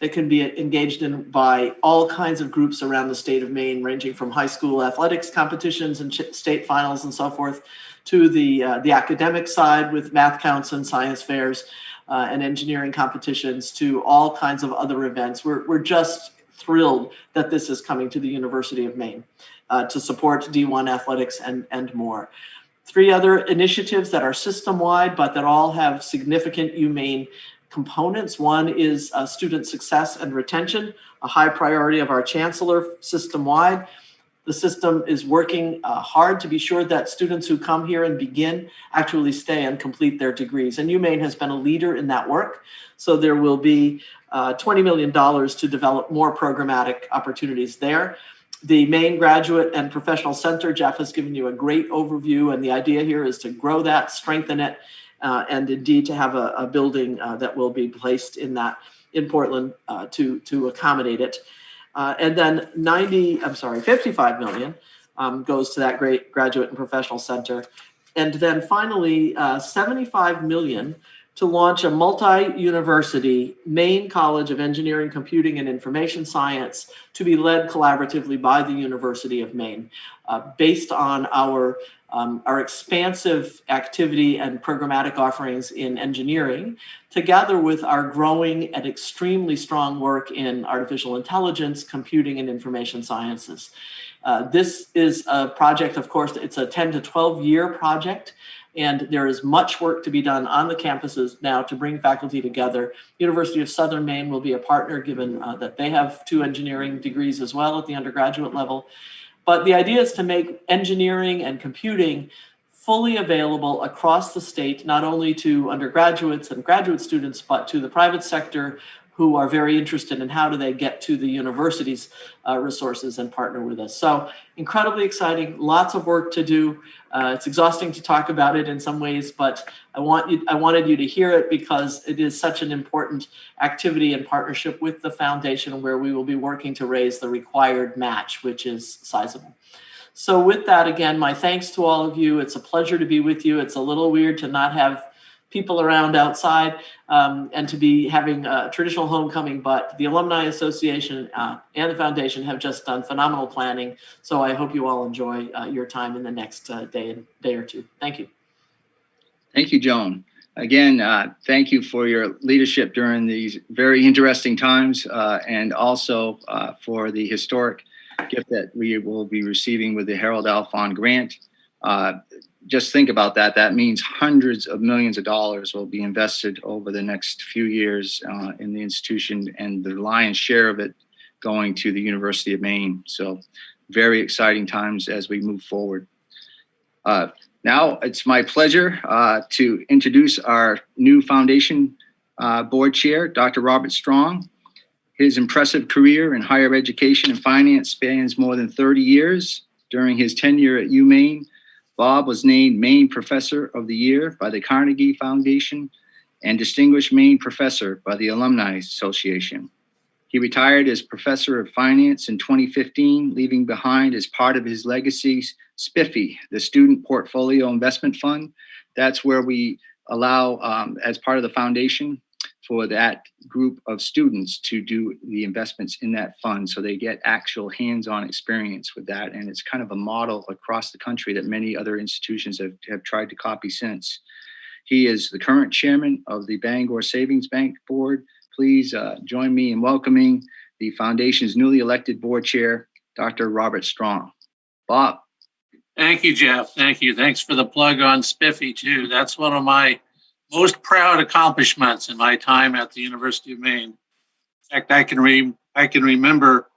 S2: engaged in by all kinds of groups around the state of Maine, ranging from high school athletics competitions and state finals and so forth, to the academic side with math counts and science fairs and engineering competitions, to all kinds of other events. We're just thrilled that this is coming to the University of Maine to support D1 athletics and more. 3 other initiatives that are system-wide, but that all have significant UMaine components. One is student success and retention, a high priority of our chancellor system-wide. The system is working hard to be sure that students who come here and begin actually stay and complete their degrees. And UMaine has been a leader in that work. So there will be $20 million to develop more programmatic opportunities there. The Maine Graduate and Professional Center, Jeff has given you a great overview, and the idea here is to grow that, strengthen it, and indeed to have a building that will be placed in Portland to accommodate it. And then $55 million goes to that great Graduate and Professional Center. And then finally, $75 million to launch a multi-university Maine College of Engineering, Computing, and Information Science to be led collaboratively by the University of Maine, based on our expansive activity and programmatic offerings in engineering, together with our growing and extremely strong work in artificial intelligence, computing, and information sciences. This is a project, of course, it's a 10 to 12 year project, and there is much work to be done on the campuses now to bring faculty together. University of Southern Maine will be a partner, given that they have 2 engineering degrees as well at the undergraduate level. But the idea is to make engineering and computing fully available across the state, not only to undergraduates and graduate students, but to the private sector who are very interested in how do they get to the university's resources and partner with us. So incredibly exciting, lots of work to do. It's exhausting to talk about it in some ways, but I wanted you to hear it because it is such an important activity in partnership with the foundation, where we will be working to raise the required match, which is sizable. So with that, again, my thanks to all of you. It's a pleasure to be with you. It's a little weird to not have people around outside and to be having a traditional homecoming, but the Alumni Association and the foundation have just done phenomenal planning. So I hope you all enjoy your time in the next day or two. Thank you.
S1: Thank you, Joan. Again, thank you for your leadership during these very interesting times, and also for the historic gift that we will be receiving with the Harold Alfond grant. Just think about that. That means hundreds of millions of dollars will be invested over the next few years in the institution, and the lion's share of it going to the University of Maine. So very exciting times as we move forward. Now it's my pleasure to introduce our new foundation board chair, Dr. Robert Strong. His impressive career in higher education and finance spans more than 30 years. During his tenure at UMaine, Bob was named Maine Professor of the Year by the Carnegie Foundation and Distinguished Maine Professor by the Alumni Association. He retired as Professor of Finance in 2015, leaving behind as part of his legacy SPIFFY, the Student Portfolio Investment Fund. That's where we allow, as part of the foundation, for that group of students to do the investments in that fund, so they get actual hands-on experience with that. And it's kind of a model across the country that many other institutions have tried to copy since. He is the current chairman of the Bangor Savings Bank Board. Please join me in welcoming the foundation's newly elected board chair, Dr. Robert Strong. Bob.
S3: Thank you, Jeff. Thank you. Thanks for the plug on Spiffy, too. That's one of my most proud accomplishments in my time at the University of Maine. In fact, I can remember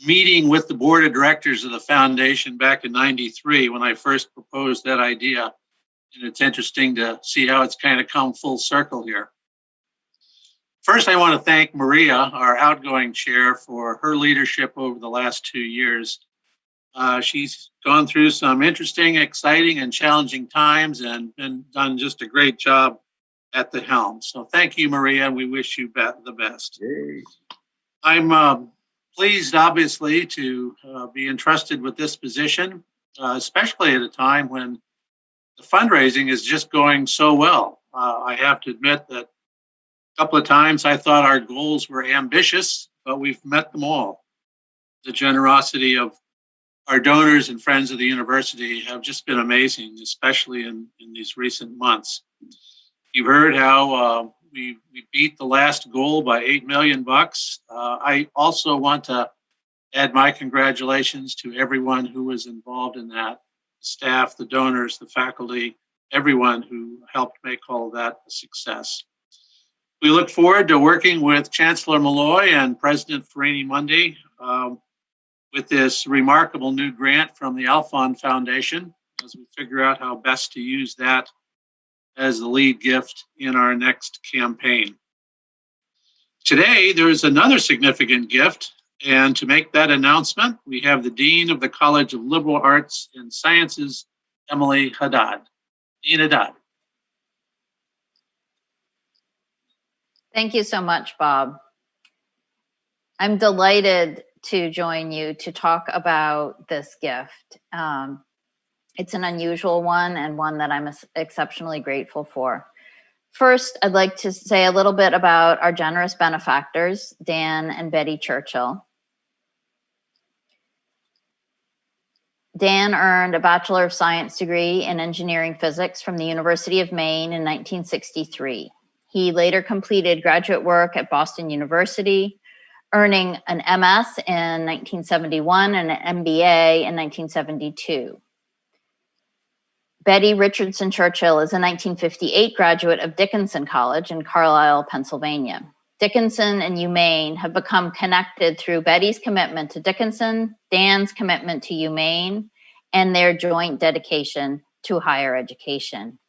S3: meeting with the board of directors of the foundation back in '93 when I first proposed that idea. And it's interesting to see how it's kind of come full circle here. First, I want to thank Maria, our outgoing chair, for her leadership over the last 2 years. She's gone through some interesting, exciting, and challenging times and done just a great job at the helm. So thank you, Maria, and we wish you the best.
S1: Yay.
S3: I'm pleased, obviously, to be entrusted with this position, especially at a time when the fundraising is just going so well. I have to admit that a couple of times I thought our goals were ambitious, but we've met them all. The generosity of our donors and friends of the university have just been amazing, especially in these recent months. You've heard how we beat the last goal by $8 million. I also want to add my congratulations to everyone who was involved in that. The staff, the donors, the faculty, everyone who helped make all of that a success. We look forward to working with Chancellor Malloy and President Ferini Mundy with this remarkable new grant from the Alfond Foundation as we figure out how best to use that as the lead gift in our next campaign. Today, there is another significant gift, and to make that announcement, we have the Dean of the College of Liberal Arts and Sciences, Emily Haddad. Dean Haddad.
S4: Thank you so much, Bob. I'm delighted to join you to talk about this gift. It's an unusual one and one that I'm exceptionally grateful for. First, I'd like to say a little bit about our generous benefactors, Dan and Betty Churchill. Dan earned a Bachelor of Science degree in engineering physics from the University of Maine in 1963. He later completed graduate work at Boston University, earning an MS in 1971 and an MBA in 1972. Betty Richardson Churchill is a 1958 graduate of Dickinson College in Carlisle, Pennsylvania. Dickinson and UMaine have become connected through Betty's commitment to Dickinson, Dan's commitment to UMaine, and their joint dedication to higher education.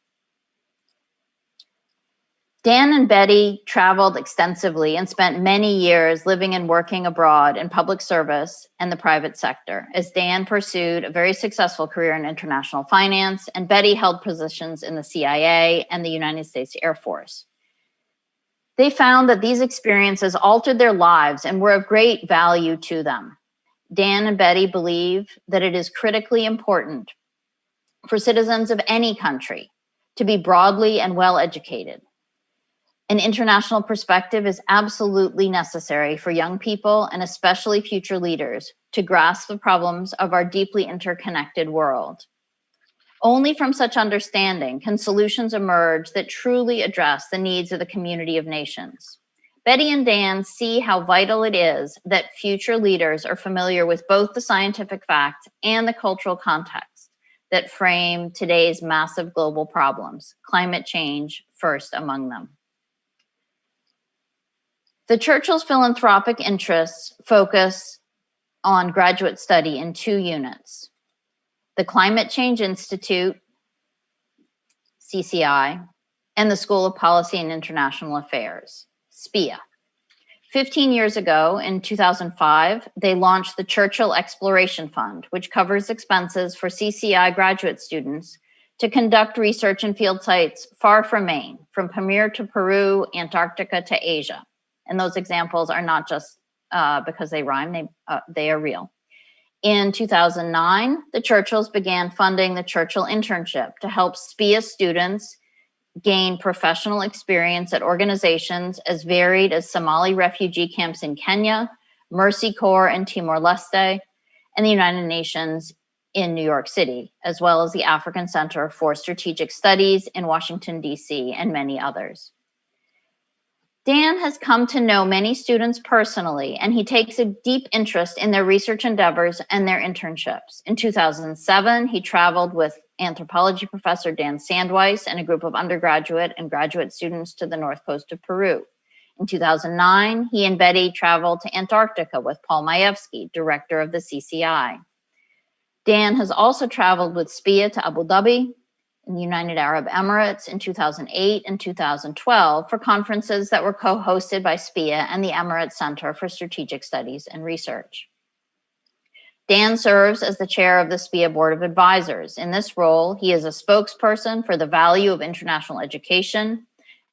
S4: Dan and Betty traveled extensively and spent many years living and working abroad in public service and the private sector, as Dan pursued a very successful career in international finance, and Betty held positions in the CIA and the United States Air Force. They found that these experiences altered their lives and were of great value to them. Dan and Betty believe that it is critically important for citizens of any country to be broadly and well educated. An international perspective is absolutely necessary for young people and especially future leaders to grasp the problems of our deeply interconnected world. Only from such understanding can solutions emerge that truly address the needs of the community of nations. Betty and Dan see how vital it is that future leaders are familiar with both the scientific facts and the cultural context that frame today's massive global problems, climate change first among them. The Churchill's philanthropic interests focus on graduate study in 2 units. The Climate Change Institute, CCI, and the School of Policy and International Affairs, SPIA. 15 years ago, in 2005, they launched the Churchill Exploration Fund, which covers expenses for CCI graduate students to conduct research in field sites far from Maine, from Pamir to Peru, Antarctica to Asia. And those examples are not just because they rhyme, they are real. In 2009, the Churchills began funding the Churchill Internship to help SPIA students gained professional experience at organizations as varied as Somali refugee camps in Kenya, Mercy Corps in Timor-Leste, and the United Nations in New York City, as well as the African Center for Strategic Studies in Washington, D.C., and many others. Dan has come to know many students personally, and he takes a deep interest in their research endeavors and their internships. In 2007, he traveled with anthropology professor Dan Sandweiss and a group of undergraduate and graduate students to the north coast of Peru. In 2009, he and Betty traveled to Antarctica with Paul Majewski, director of the CCI. Dan has also traveled with SPIA to Abu Dhabi, in the United Arab Emirates in 2008 and 2012 for conferences that were co-hosted by SPIA and the Emirates Center for Strategic Studies and Research. Dan serves as the chair of the SPIA Board of Advisors. In this role, he is a spokesperson for the value of international education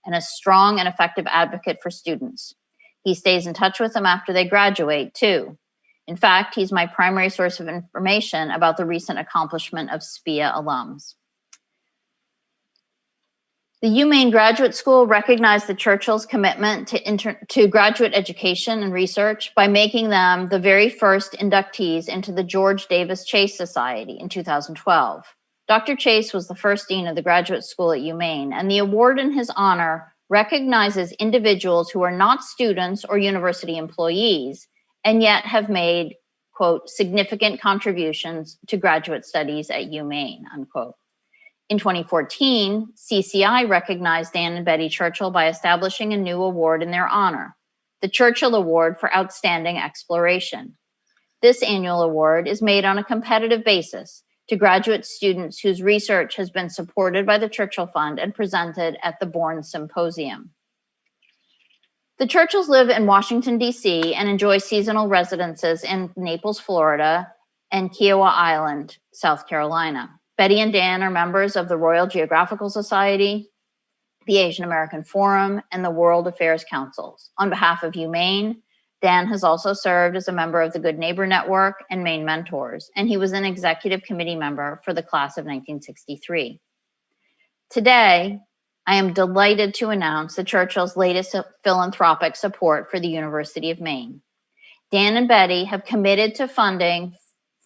S4: and a strong and effective advocate for students. He stays in touch with them after they graduate, too. In fact, he's my primary source of information about the recent accomplishment of SPIA alums. The Maine Graduate School recognized the Churchill's commitment to graduate education and research by making them the very first inductees into the George Davis Chase Society in 2012. Dr. Chase was the first dean of the graduate school at UMaine, and the award in his honor recognizes individuals who are not students or university employees and yet have made, quote, significant contributions to graduate studies at UMaine, unquote. In 2014, CCI recognized Dan and Betty Churchill by establishing a new award in their honor, the Churchill Award for Outstanding Exploration. This annual award is made on a competitive basis to graduate students whose research has been supported by the Churchill Fund and presented at the Bourne Symposium. The Churchills live in Washington, D.C. and enjoy seasonal residences in Naples, Florida, and Kiowa Island, South Carolina. Betty and Dan are members of the Royal Geographical Society, the Asian American Forum, and the World Affairs Councils. On behalf of UMaine, Dan has also served as a member of the Good Neighbor Network and Maine Mentors, and he was an executive committee member for the class of 1963. Today, I am delighted to announce the Churchill's latest philanthropic support for the University of Maine. Dan and Betty have committed to funding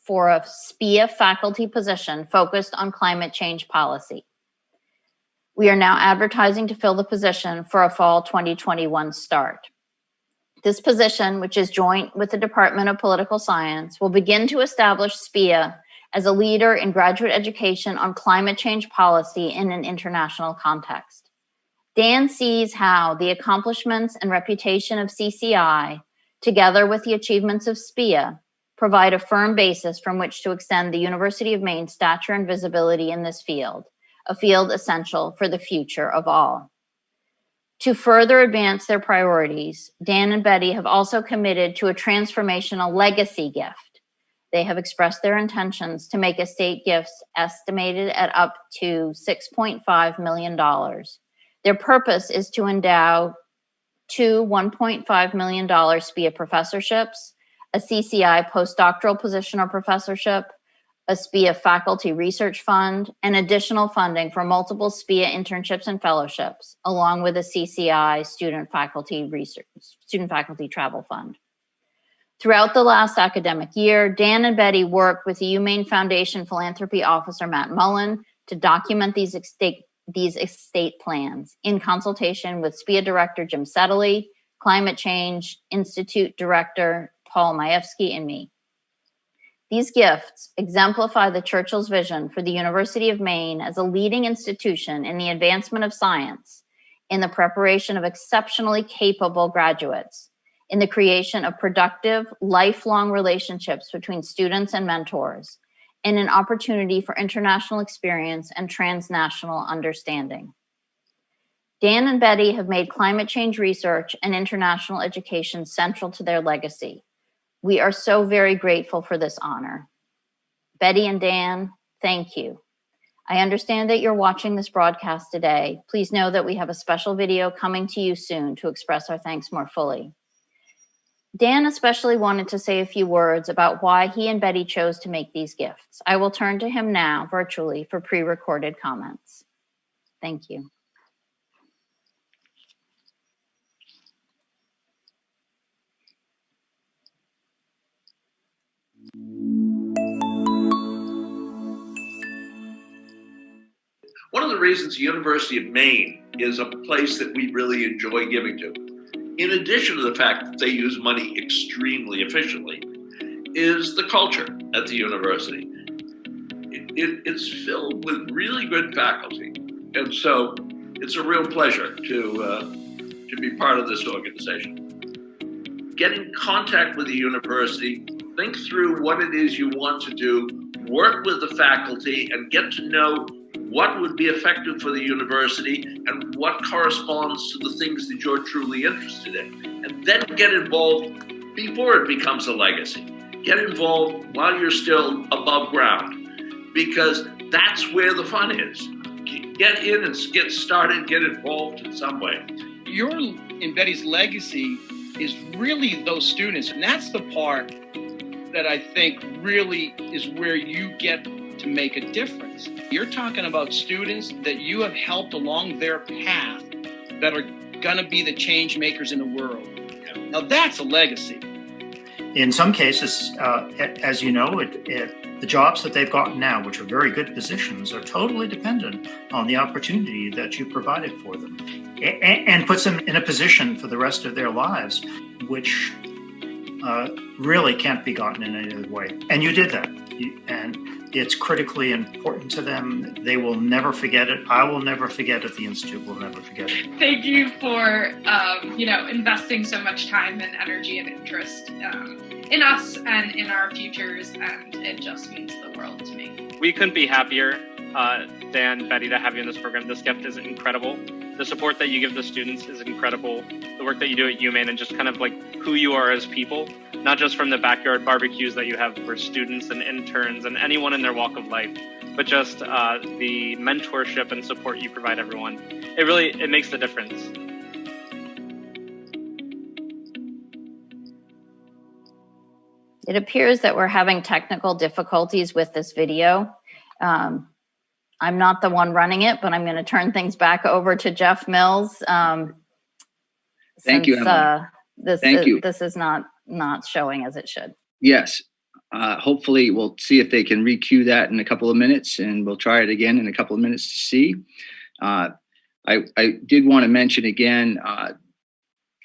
S4: for a SPIA faculty position focused on climate change policy. We are now advertising to fill the position for a fall 2021 start. This position, which is joint with the Department of Political Science, will begin to establish SPIA as a leader in graduate education on climate change policy in an international context. Dan sees how the accomplishments and reputation of CCI, together with the achievements of SPIA, provide a firm basis from which to extend the University of Maine's stature and visibility in this field, a field essential for the future of all. To further advance their priorities, Dan and Betty have also committed to a transformational legacy gift. They have expressed their intentions to make estate gifts estimated at up to $6.5 million. Their purpose is to endow two $1.5 million SPIA professorships, a CCI postdoctoral position or professorship, a SPIA faculty research fund, and additional funding for multiple SPIA internships and fellowships, along with a CCI student faculty travel fund. Throughout the last academic year, Dan and Betty worked with the UMaine Foundation philanthropy officer Matt Mullen to document these estate plans in consultation with SPIA director Jim Settley, Climate Change Institute director Paul Majewski, and me. These gifts exemplify the Churchill's vision for the University of Maine as a leading institution in the advancement of science, in the preparation of exceptionally capable graduates, in the creation of productive, lifelong relationships between students and mentors, and an opportunity for international experience and transnational understanding. Dan and Betty have made climate change research and international education central to their legacy. We are so very grateful for this honor. Betty and Dan, thank you. I understand that you're watching this broadcast today. Please know that we have a special video coming to you soon to express our thanks more fully. Dan especially wanted to say a few words about why he and Betty chose to make these gifts. I will turn to him now virtually for pre-recorded comments. Thank you.
S5: the reasons the University of Maine is a place that we really enjoy giving to, in addition to the fact that they use money extremely efficiently, is the culture at the university. It's filled with really good faculty. And so it's a real pleasure to be part of this organization. Get in contact with the university, think through what it is you want to do, work with the faculty, and get to know what would be effective for the university and what corresponds to the things that you're truly interested in. And then get involved before it becomes a legacy. Get involved while you're still above ground, because that's where the fun is. Get in and get started, get involved in some way.
S6: Your and Betty's legacy is really those students, and that's the part that I think really is where you get to make a difference. You're talking about students that you have helped along their path that are going to be the change makers in the world. Now that's a legacy.
S7: In some cases, as you know, the jobs that they've gotten now, which are very good positions, are totally dependent on the opportunity that you provided for them, and puts them in a position for the rest of their lives, which really can't be gotten in any other way. And you did that, and it's critically important to them. They will never forget it. I will never forget it. The Institute will never forget it.
S8: Thank you for investing so much time and energy and interest in us and in our futures, and it just means the world to me.
S9: We couldn't be happier, Dan, Betty, to have you in this program. This gift is incredible. The support that you give the students is incredible. The work that you do at UMaine, and just kind of like who you are as people, not just from the backyard barbecues that you have for students and interns and anyone in their walk of life, but just the mentorship and support you provide everyone. It makes the difference.
S4: It appears that we're having technical difficulties with this video. I'm not the one running it, but I'm going to turn things back over to Jeff Mills.
S1: Thank you, Emily.
S4: This is not showing as it should.
S1: Yes. Hopefully we'll see if they can re-cue that in a couple of minutes, and we'll try it again in a couple of minutes to see. I did want to mention again,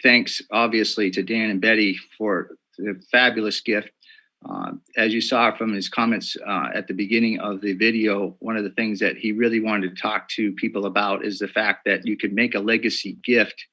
S1: thanks obviously to Dan and Betty for the fabulous gift. As you saw from his comments at the beginning of the video, one of the things that he really wanted to talk to people about is the fact that you could make a legacy gift,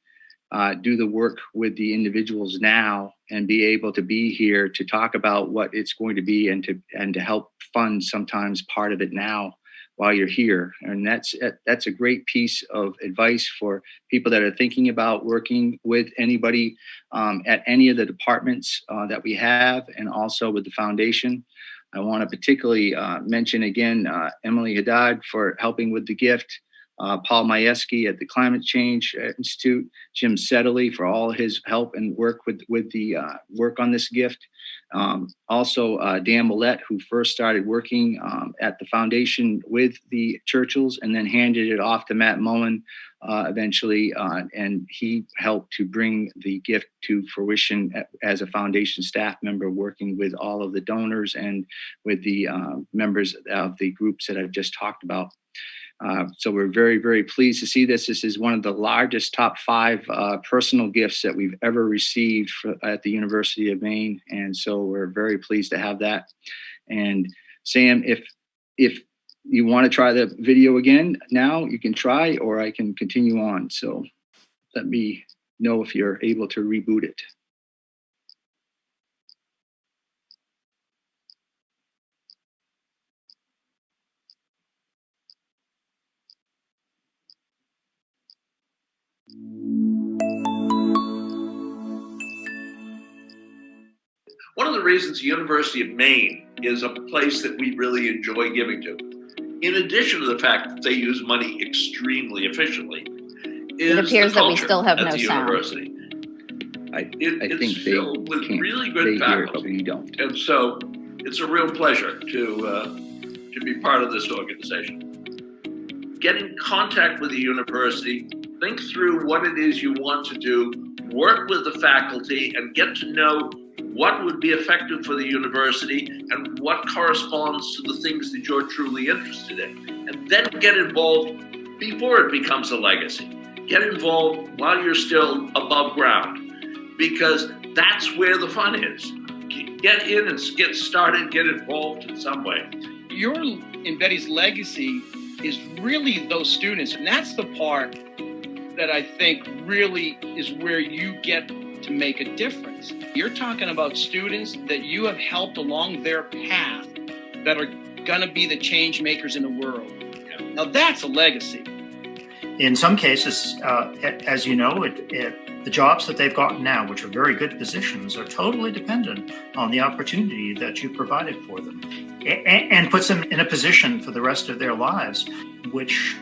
S1: do the work with the individuals now, and be able to be here to talk about what it's going to be, and to help fund sometimes part of it now while you're here. And that's a great piece of advice for people that are thinking about working with anybody at any of the departments that we have, and also with the foundation. I want to particularly mention again Emily Haddad for helping with the gift, Paul Majewski at the Climate Change Institute, Jim Settley for all his help and work with the work on this gift. Also, Dan Millette, who first started working at the foundation with the Churchills and then handed it off to Matt Mullen eventually, and he helped to bring the gift to fruition as a foundation staff member, working with all of the donors and with the members of the groups that I've just talked about. So we're very, very pleased to see this. This is one of the largest top 5 personal gifts that we've ever received at the University of Maine. And so we're very pleased to have that. And Sam, if you want to try the video again now, you can try, or I can continue on. So let me know if you're able to reboot it.
S5: One of the reasons the University of Maine is a place that we really enjoy giving to, in addition to the fact that they use money extremely efficiently, is
S4: It appears
S5: the
S4: that we
S5: culture
S4: still have
S5: at
S4: no
S5: the
S4: sound.
S5: university.
S1: I
S5: It's
S1: think they
S5: filled with
S1: can't.
S5: really
S1: They
S5: good
S1: hear it,
S5: faculty.
S1: but we don't.
S5: And so it's a real pleasure to be part of this organization. Get in contact with the university, think through what it is you want to do, work with the faculty, and get to know what would be effective for the university and what corresponds to the things that you're truly interested in. And then get involved before it becomes a legacy. Get involved while you're still above ground, because that's where the fun is. Get in and get started, get involved in some way.
S6: Your and Betty's legacy is really those students, and that's the part that I think really is where you get to make a difference. You're talking about students that you have helped along their path that are going to be the change makers in the world. Now that's a legacy.
S7: In some cases, as you know, the jobs that they've gotten now, which are very good positions, are totally dependent on the opportunity that you provided for them, and puts them in a position for the rest of their lives, which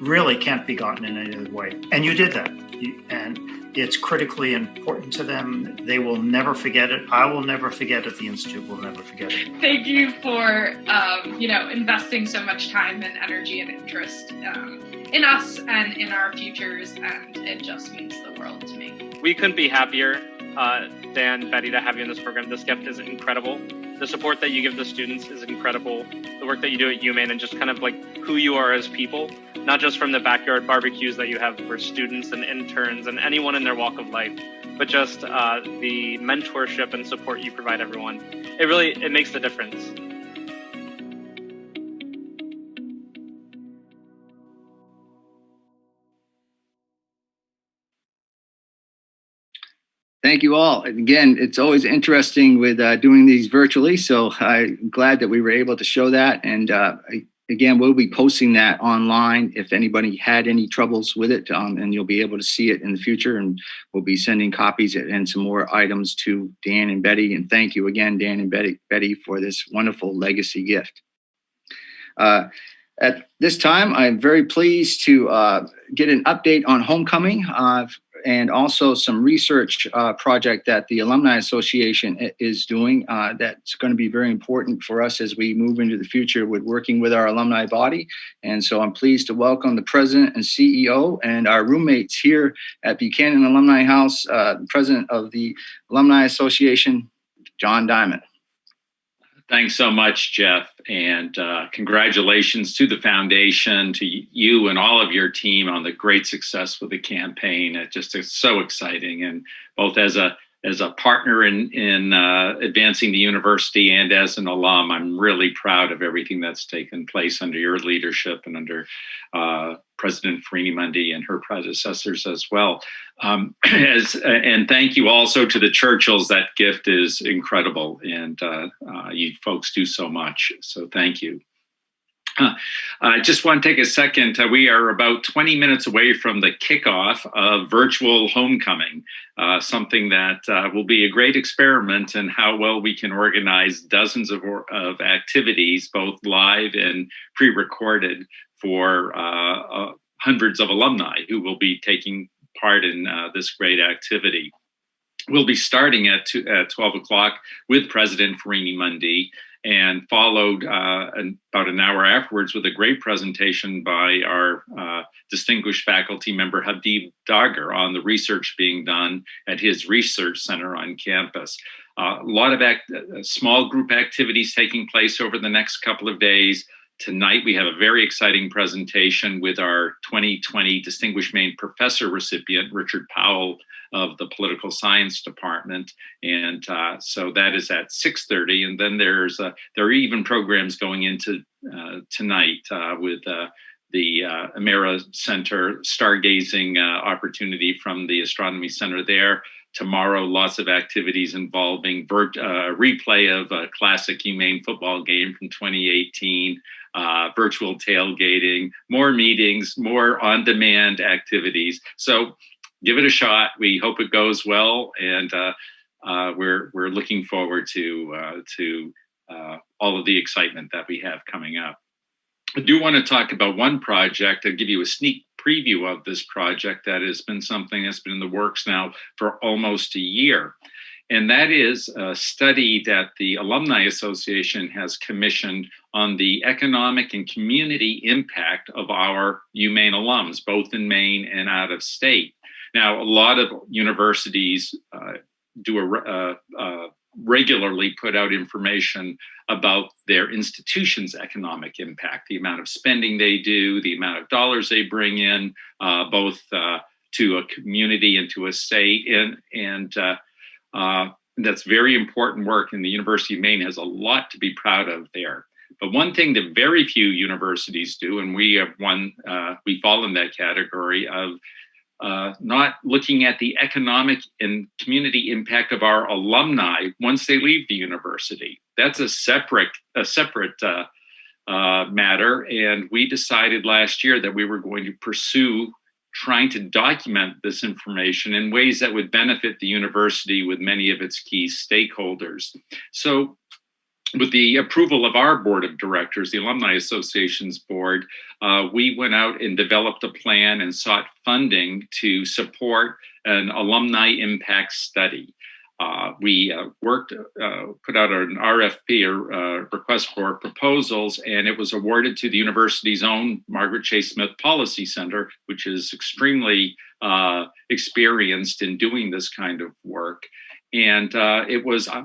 S7: really can't be gotten in any other way. And you did that, and it's critically important to them. They will never forget it. I will never forget it. The Institute will never forget it.
S8: Thank you for, investing so much time and energy and interest in us and in our futures, and it just means the world to me.
S9: We couldn't be happier, Dan, Betty, to have you in this program. This gift is incredible. The support that you give the students is incredible. The work that you do at UMaine and just kind of like who you are as people, not just from the backyard barbecues that you have for students and interns and anyone in their walk of life, but just the mentorship and support you provide everyone. It makes the difference.
S1: Thank you all. Again, it's always interesting with doing these virtually, so I'm glad that we were able to show that. And again, we'll be posting that online if anybody had any troubles with it, and you'll be able to see it in the future. And we'll be sending copies and some more items to Dan and Betty. And thank you again, Dan and Betty, for this wonderful legacy gift. At this time, I'm very pleased to get an update on homecoming and also some research project that the Alumni Association is doing that's going to be very important for us as we move into the future with working with our alumni body. And so I'm pleased to welcome the president and CEO and our roommates here at Buchanan Alumni House, the president of the Alumni Association, John Diamond.
S10: Thanks so much, Jeff, and congratulations to the foundation, to you and all of your team on the great success with the campaign. It just is so exciting, and both as a partner in advancing the university and as an alum, I'm really proud of everything that's taken place under your leadership and under President Farini-Mundy and her predecessors as well. And thank you also to the Churchills. That gift is incredible, and you folks do so much. So thank you. I just want to take a second. We are about 20 minutes away from the kickoff of virtual homecoming, something that will be a great experiment in how well we can organize dozens of activities, both live and pre-recorded, for hundreds of alumni who will be taking part in this great activity. We'll be starting at 12 o'clock with President Farini-Mundy, and followed about an hour afterwards with a great presentation by our distinguished faculty member Habib Dagher on the research being done at his research center on campus. A lot of small group activities taking place over the next couple of days. Tonight, we have a very exciting presentation with our 2020 Distinguished Maine Professor recipient, Richard Powell of the Political Science Department. And so that is at 6:30. And then there are even programs going into tonight with the Amera Center stargazing opportunity from the Astronomy Center there. Tomorrow, lots of activities involving replay of a classic UMaine football game from 2018, virtual tailgating, more meetings, more on-demand activities. So give it a shot. We hope it goes well, and we're looking forward to all of the excitement that we have coming up. I do want to talk about one project. I'll give you a sneak preview of this project that has been something that's been in the works now for almost a year. And that is a study that the Alumni Association has commissioned on the economic and community impact of our UMaine alums, both in Maine and out of state. Now, a lot of universities do regularly put out information about their institution's economic impact, the amount of spending they do, the amount of dollars they bring in, both to a community and to a state. And that's very important work. And the University of Maine has a lot to be proud of there. But one thing that very few universities do, and we have one, we fall in that category of not looking at the economic and community impact of our alumni once they leave the university. That's a separate matter. And we decided last year that we were going to pursue trying to document this information in ways that would benefit the university with many of its key stakeholders. So with the approval of our board of directors, the Alumni Association's board, we went out and developed a plan and sought funding to support an alumni impact study. We put out an RFP, or request for proposals, and it was awarded to the university's own Margaret Chase Smith Policy Center, which is extremely experienced in doing this kind of work. And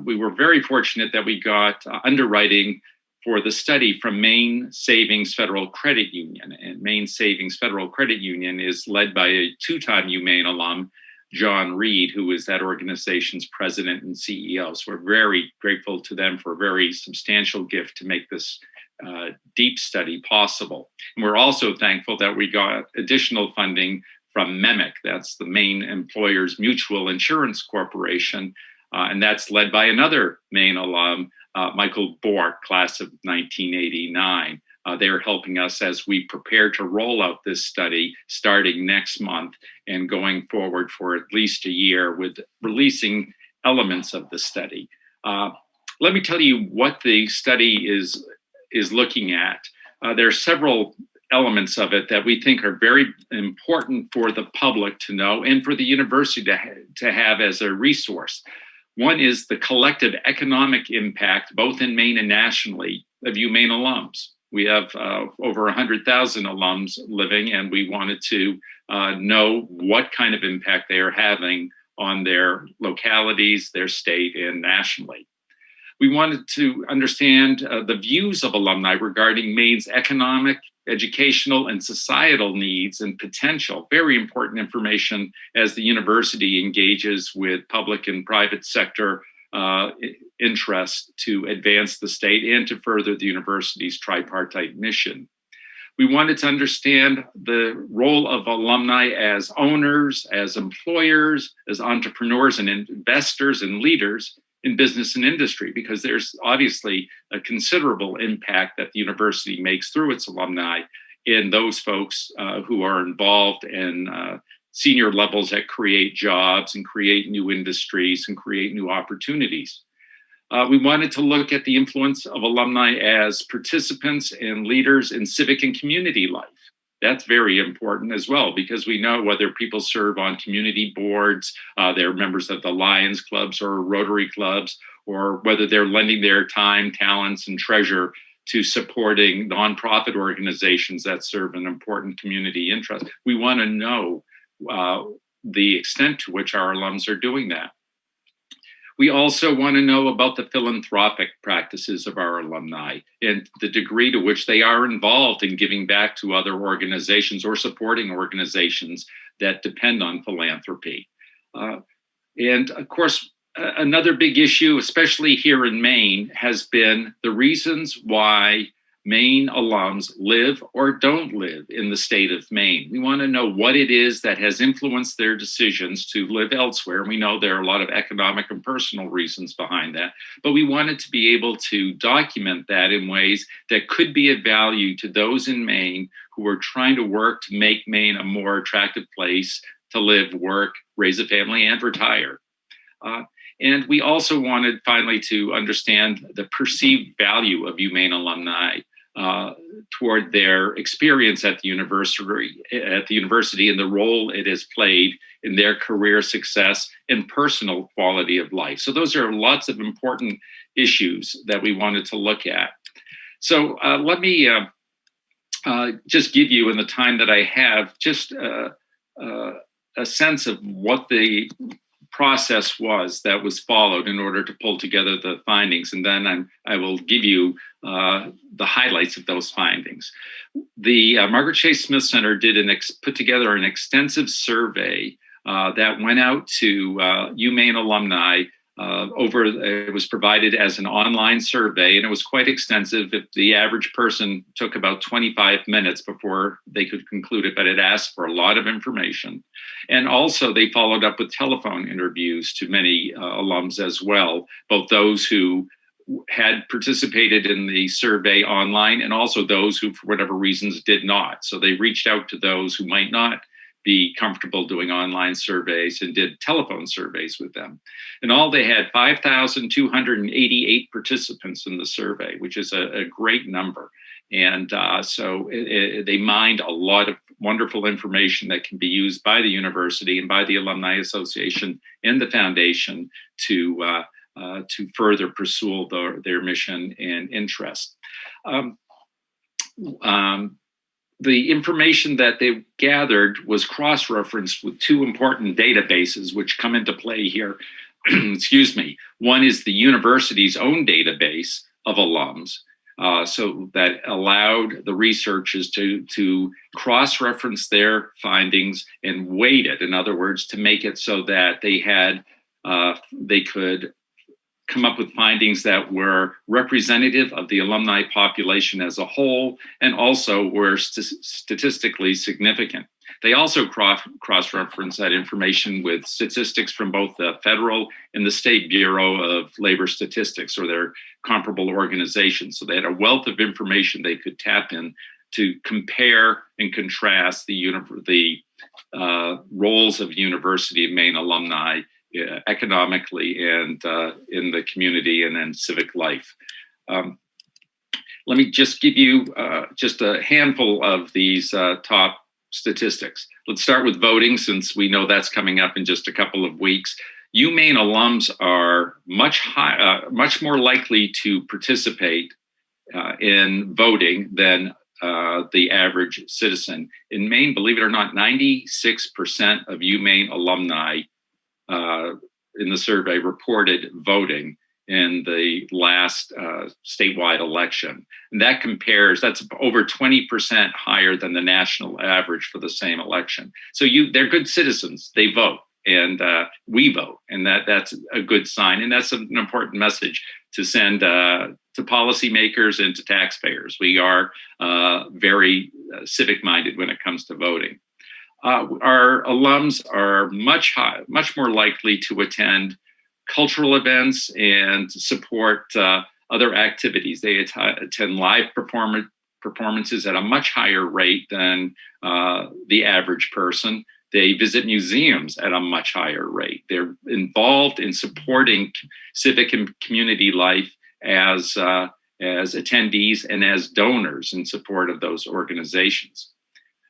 S10: we were very fortunate that we got underwriting for the study from Maine Savings Federal Credit Union. And Maine Savings Federal Credit Union is led by a two-time UMaine alum, John Reed, who is that organization's president and CEO. So we're very grateful to them for a very substantial gift to make this deep study possible. And we're also thankful that we got additional funding from MEMIC, that's the Maine Employers Mutual Insurance Corporation, and that's led by another Maine alum, Michael Bork, class of 1989. They're helping us as we prepare to roll out this study starting next month and going forward for at least a year with releasing elements of the study. Let me tell you what the study is looking at. There are several elements of it that we think are very important for the public to know and for the university to have as a resource. One is the collective economic impact, both in Maine and nationally, of UMaine alums. We have over 100,000 alums living, and we wanted to know what kind of impact they are having on their localities, their state, and nationally. We wanted to understand the views of alumni regarding Maine's economic, educational, and societal needs and potential. Very important information as the university engages with public and private sector interests to advance the state and to further the university's tripartite mission. We wanted to understand the role of alumni as owners, as employers, as entrepreneurs and investors and leaders in business and industry, because there's obviously a considerable impact that the university makes through its alumni in those folks who are involved in senior levels that create jobs and create new industries and create new opportunities. We wanted to look at the influence of alumni as participants and leaders in civic and community life. That's very important as well, because we know whether people serve on community boards, they're members of the Lions clubs or Rotary clubs, or whether they're lending their time, talents, and treasure to supporting nonprofit organizations that serve an important community interest. We want to know the extent to which our alums are doing that. We also want to know about the philanthropic practices of our alumni and the degree to which they are involved in giving back to other organizations or supporting organizations that depend on philanthropy. And of course, another big issue, especially here in Maine, has been the reasons why Maine alums live or don't live in the state of Maine. We want to know what it is that has influenced their decisions to live elsewhere. We know there are a lot of economic and personal reasons behind that, but we wanted to be able to document that in ways that could be of value to those in Maine who are trying to work to make Maine a more attractive place to live, work, raise a family, and retire. And we also wanted finally to understand the perceived value of UMaine alumni toward their experience at the university and the role it has played in their career success and personal quality of life. So those are lots of important issues that we wanted to look at. So let me just give you, in the time that I have, just a sense of what the process was that was followed in order to pull together the findings. And then I will give you the highlights of those findings. The Margaret Chase Smith Center put together an extensive survey that went out to UMaine alumni. It was provided as an online survey, and it was quite extensive. The average person took about 25 minutes before they could conclude it, but it asked for a lot of information. And also they followed up with telephone interviews to many alums as well, both those who had participated in the survey online and also those who, for whatever reasons, did not. So they reached out to those who might not be comfortable doing online surveys and did telephone surveys with them. And all they had 5,288 participants in the survey, which is a great number. And so they mined a lot of wonderful information that can be used by the university and by the Alumni Association and the foundation to further pursue their mission and interest. The information that they gathered was cross-referenced with two important databases which come into play here. Excuse me. One is the university's own database of alums, so that allowed the researchers to cross-reference their findings and weight it. In other words, to make it so that they could come up with findings that were representative of the alumni population as a whole and also were statistically significant. They also cross-reference that information with statistics from both the federal and the state Bureau of Labor Statistics, or their comparable organizations. So they had a wealth of information they could tap in to compare and contrast the roles of University of Maine alumni economically and in the community and in civic life. Let me just give you just a handful of these top statistics. Let's start with voting, since we know that's coming up in just a couple of weeks. UMaine alums are much more likely to participate in voting than the average citizen. In Maine, believe it or not, 96% of UMaine alumni in the survey reported voting in the last statewide election. And that's over 20% higher than the national average for the same election. So they're good citizens, they vote, and we vote, and that's a good sign. And that's an important message to send to policymakers and to taxpayers. We are very civic-minded when it comes to voting. Our alums are much more likely to attend cultural events and support other activities. They attend live performances at a much higher rate than the average person. They visit museums at a much higher rate. They're involved in supporting civic and community life as attendees and as donors in support of those organizations.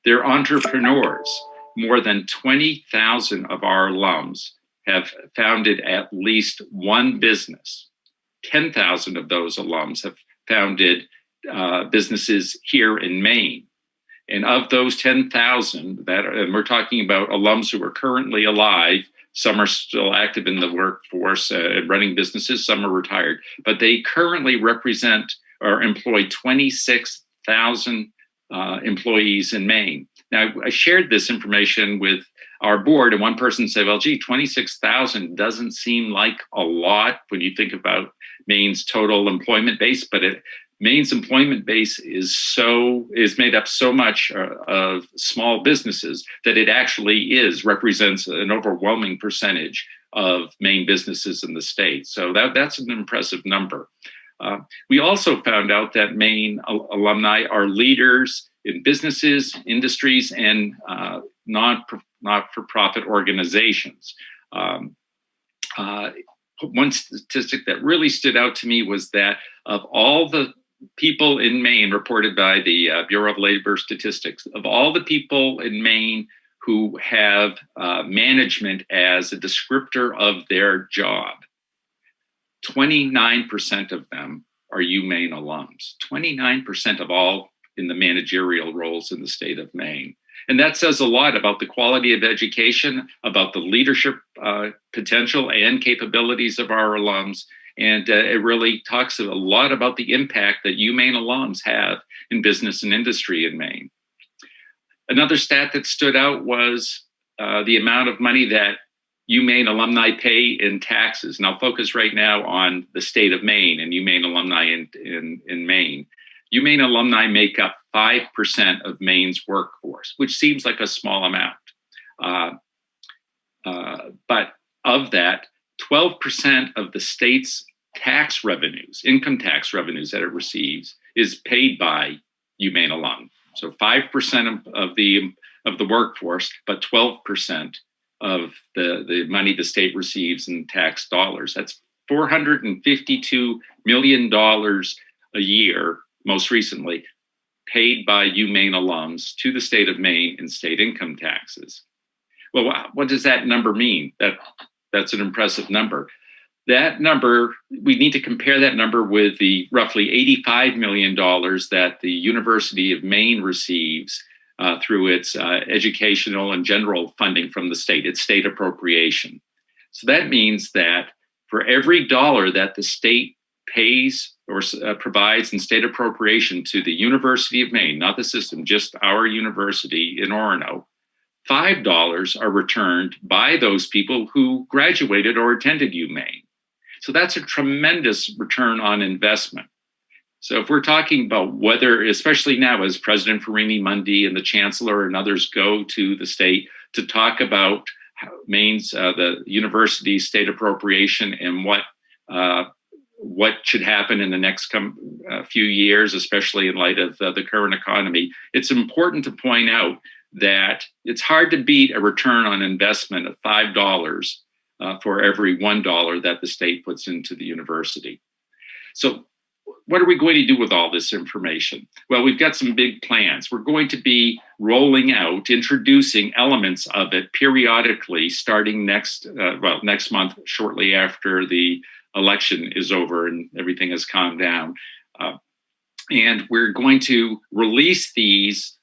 S10: They're entrepreneurs. More than 20,000 of our alums have founded at least one business. 10,000 of those alums have founded businesses here in Maine. And of those 10,000, and we're talking about alums who are currently alive, some are still active in the workforce and running businesses, some are retired, but they currently represent or employ 26,000 employees in Maine. Now, I shared this information with our board, and one person said, well, gee, 26,000 doesn't seem like a lot when you think about Maine's total employment base, but Maine's employment base is made up so much of small businesses that it actually represents an overwhelming percentage of Maine businesses in the state. So that's an impressive number. We also found out that Maine alumni are leaders in businesses, industries, and not-for-profit organizations. One statistic that really stood out to me was that of all the people in Maine, reported by the Bureau of Labor Statistics, of all the people in Maine who have management as a descriptor of their job, 29% of them are UMaine alums. 29% of all in the managerial roles in the state of Maine. And that says a lot about the quality of education, about the leadership potential and capabilities of our alums. And it really talks a lot about the impact that UMaine alums have in business and industry in Maine. Another stat that stood out was the amount of money that UMaine alumni pay in taxes. And I'll focus right now on the state of Maine and UMaine alumni in Maine. UMaine alumni make up 5% of Maine's workforce, which seems like a small amount. But of that, 12% of the state's tax revenues, income tax revenues that it receives, is paid by UMaine alum. So 5% of the workforce, but 12% of the money the state receives in tax dollars. That's $452 million a year, most recently, paid by UMaine alums to the state of Maine in state income taxes. Well, what does that number mean? That's an impressive number. That number, we need to compare that number with the roughly $85 million that the University of Maine receives through its educational and general funding from the state, its state appropriation. So that means that for every dollar that the state pays or provides in state appropriation to the University of Maine, not the system, just our university in Orono, $5 are returned by those people who graduated or attended UMaine. So that's a tremendous return on investment. So if we're talking about whether, especially now as President Farini-Mundy and the Chancellor and others go to the state to talk about Maine's, the university's state appropriation and what should happen in the next few years, especially in light of the current economy, it's important to point out that it's hard to beat a return on investment of $5 for every $1 that the state puts into the university. So what are we going to do with all this information? Well, we've got some big plans. We're going to be rolling out, introducing elements of it periodically starting next month, shortly after the election is over and everything has calmed down. And we're going to release these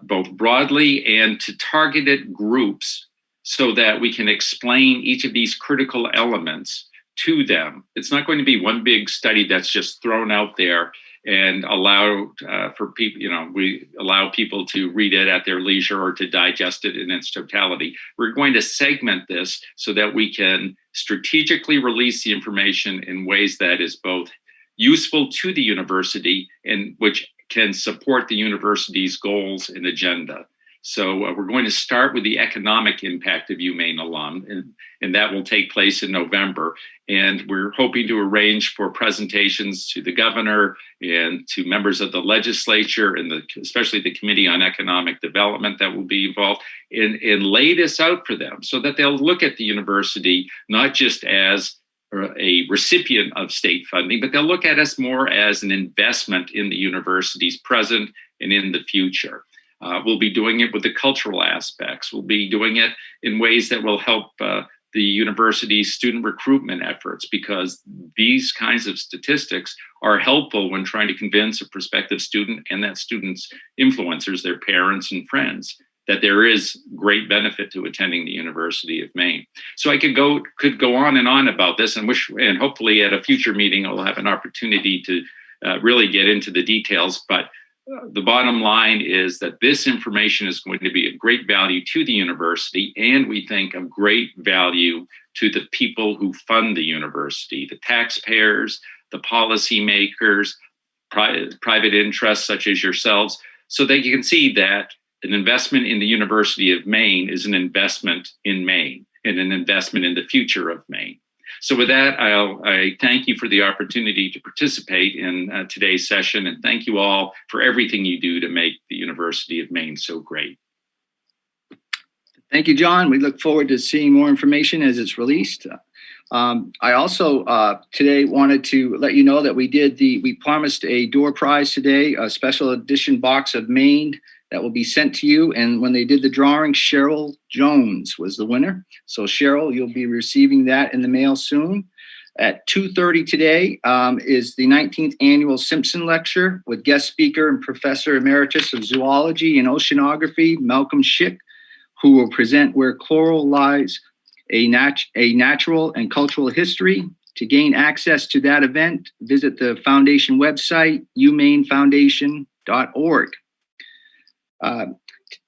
S10: both broadly and to targeted groups so that we can explain each of these critical elements to them. It's not going to be one big study that's just thrown out there and allowed for people, we allow people to read it at their leisure or to digest it in its totality. We're going to segment this so that we can strategically release the information in ways that is both useful to the university and which can support the university's goals and agenda. So we're going to start with the economic impact of UMaine alum, and that will take place in November. And we're hoping to arrange for presentations to the governor and to members of the legislature and especially the Committee on Economic Development that will be involved and lay this out for them so that they'll look at the university not just as a recipient of state funding, but they'll look at us more as an investment in the university's present and in the future. We'll be doing it with the cultural aspects. We'll be doing it in ways that will help the university's student recruitment efforts, because these kinds of statistics are helpful when trying to convince a prospective student and that student's influencers, their parents and friends, that there is great benefit to attending the University of Maine. So I could go on and on about this, and hopefully at a future meeting I'll have an opportunity to really get into the details. But the bottom line is that this information is going to be of great value to the university, and we think of great value to the people who fund the university, the taxpayers, the policymakers, private interests such as yourselves, so that you can see that an investment in the University of Maine is an investment in Maine and an investment in the future of Maine. So with that, I thank you for the opportunity to participate in today's session, and thank you all for everything you do to make the University of Maine so great.
S1: Thank you, John. We look forward to seeing more information as it's released. I also today wanted to let you know that we promised a door prize today, a special edition box of Maine that will be sent to you. And when they did the drawing, Cheryl Jones was the winner. So Cheryl, you'll be receiving that in the mail soon. At 2:30 today is the 19th Annual Simpson Lecture with guest speaker and Professor Emeritus of Zoology and Oceanography, Malcolm Schick, who will present Where Coral Lies, a Natural and Cultural History. To gain access to that event, visit the foundation website, umainefoundation.org.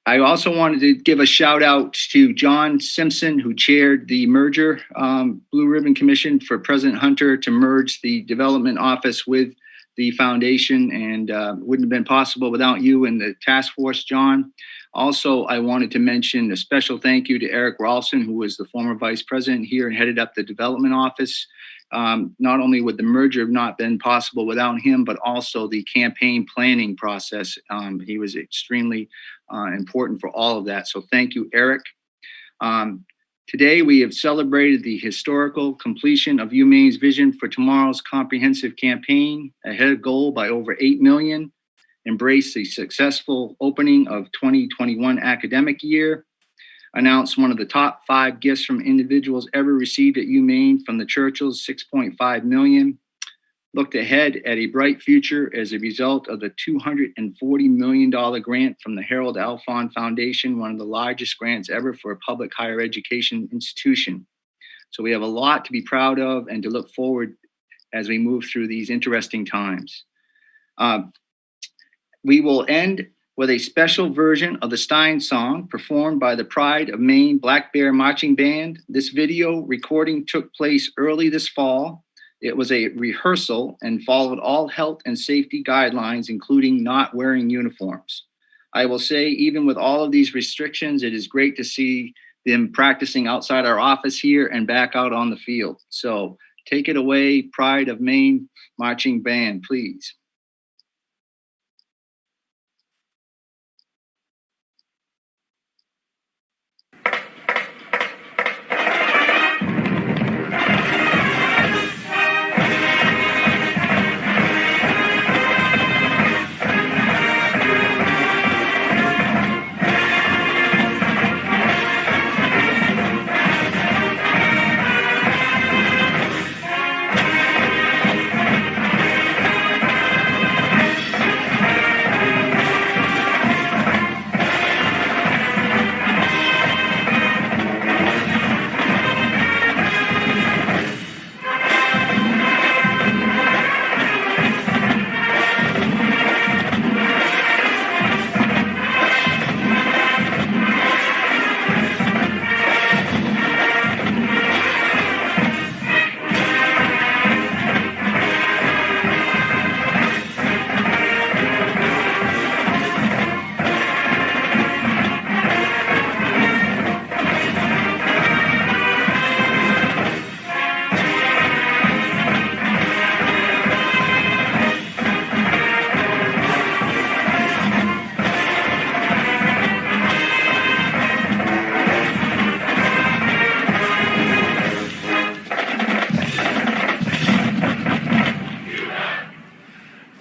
S1: I also wanted to give a shout out to John Simpson, who chaired the merger Blue Ribbon Commission for President Hunter to merge the development office with the foundation, and wouldn't have been possible without you and the task force, John. Also, I wanted to mention a special thank you to Eric Ralston, who was the former vice president here and headed up the development office. Not only would the merger have not been possible without him, but also the campaign planning process. He was extremely important for all of that. So thank you, Eric. Today, we have celebrated the historical completion of UMaine's vision for tomorrow's comprehensive campaign, ahead of goal by over 8 million, embrace the successful opening of 2021 academic year, announced one of the top 5 gifts from individuals ever received at UMaine from the Churchills, $6.5 million. Looked ahead at a bright future as a result of the $240 million grant from the Harold Alfond Foundation, one of the largest grants ever for a public higher education institution. So we have a lot to be proud of and to look forward as we move through these interesting times. We will end with a special version of the Stein song performed by the Pride of Maine Black Bear Marching Band. This video recording took place early this fall. It was a rehearsal and followed all health and safety guidelines, including not wearing uniforms. I will say, even with all of these restrictions, it is great to see them practicing outside our office here and back out on the field. So take it away, Pride of Maine Marching Band, please.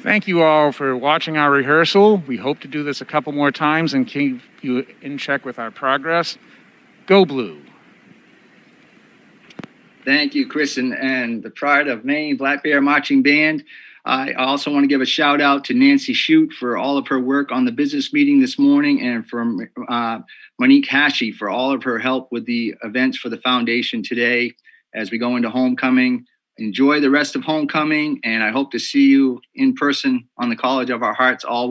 S11: Thank you all for watching our rehearsal. We hope to do this a couple more times and keep you in check with our progress. Go Blue.
S1: Thank you, Chris, and the Pride of Maine Black Bear Marching Band. I also want to give a shout out to Nancy Shute for all of her work on the business meeting this morning, and from Monique Hashi for all of her help with the events for the foundation today as we go into homecoming. Enjoy the rest of homecoming, and I hope to see you in person on the College of Our Hearts always.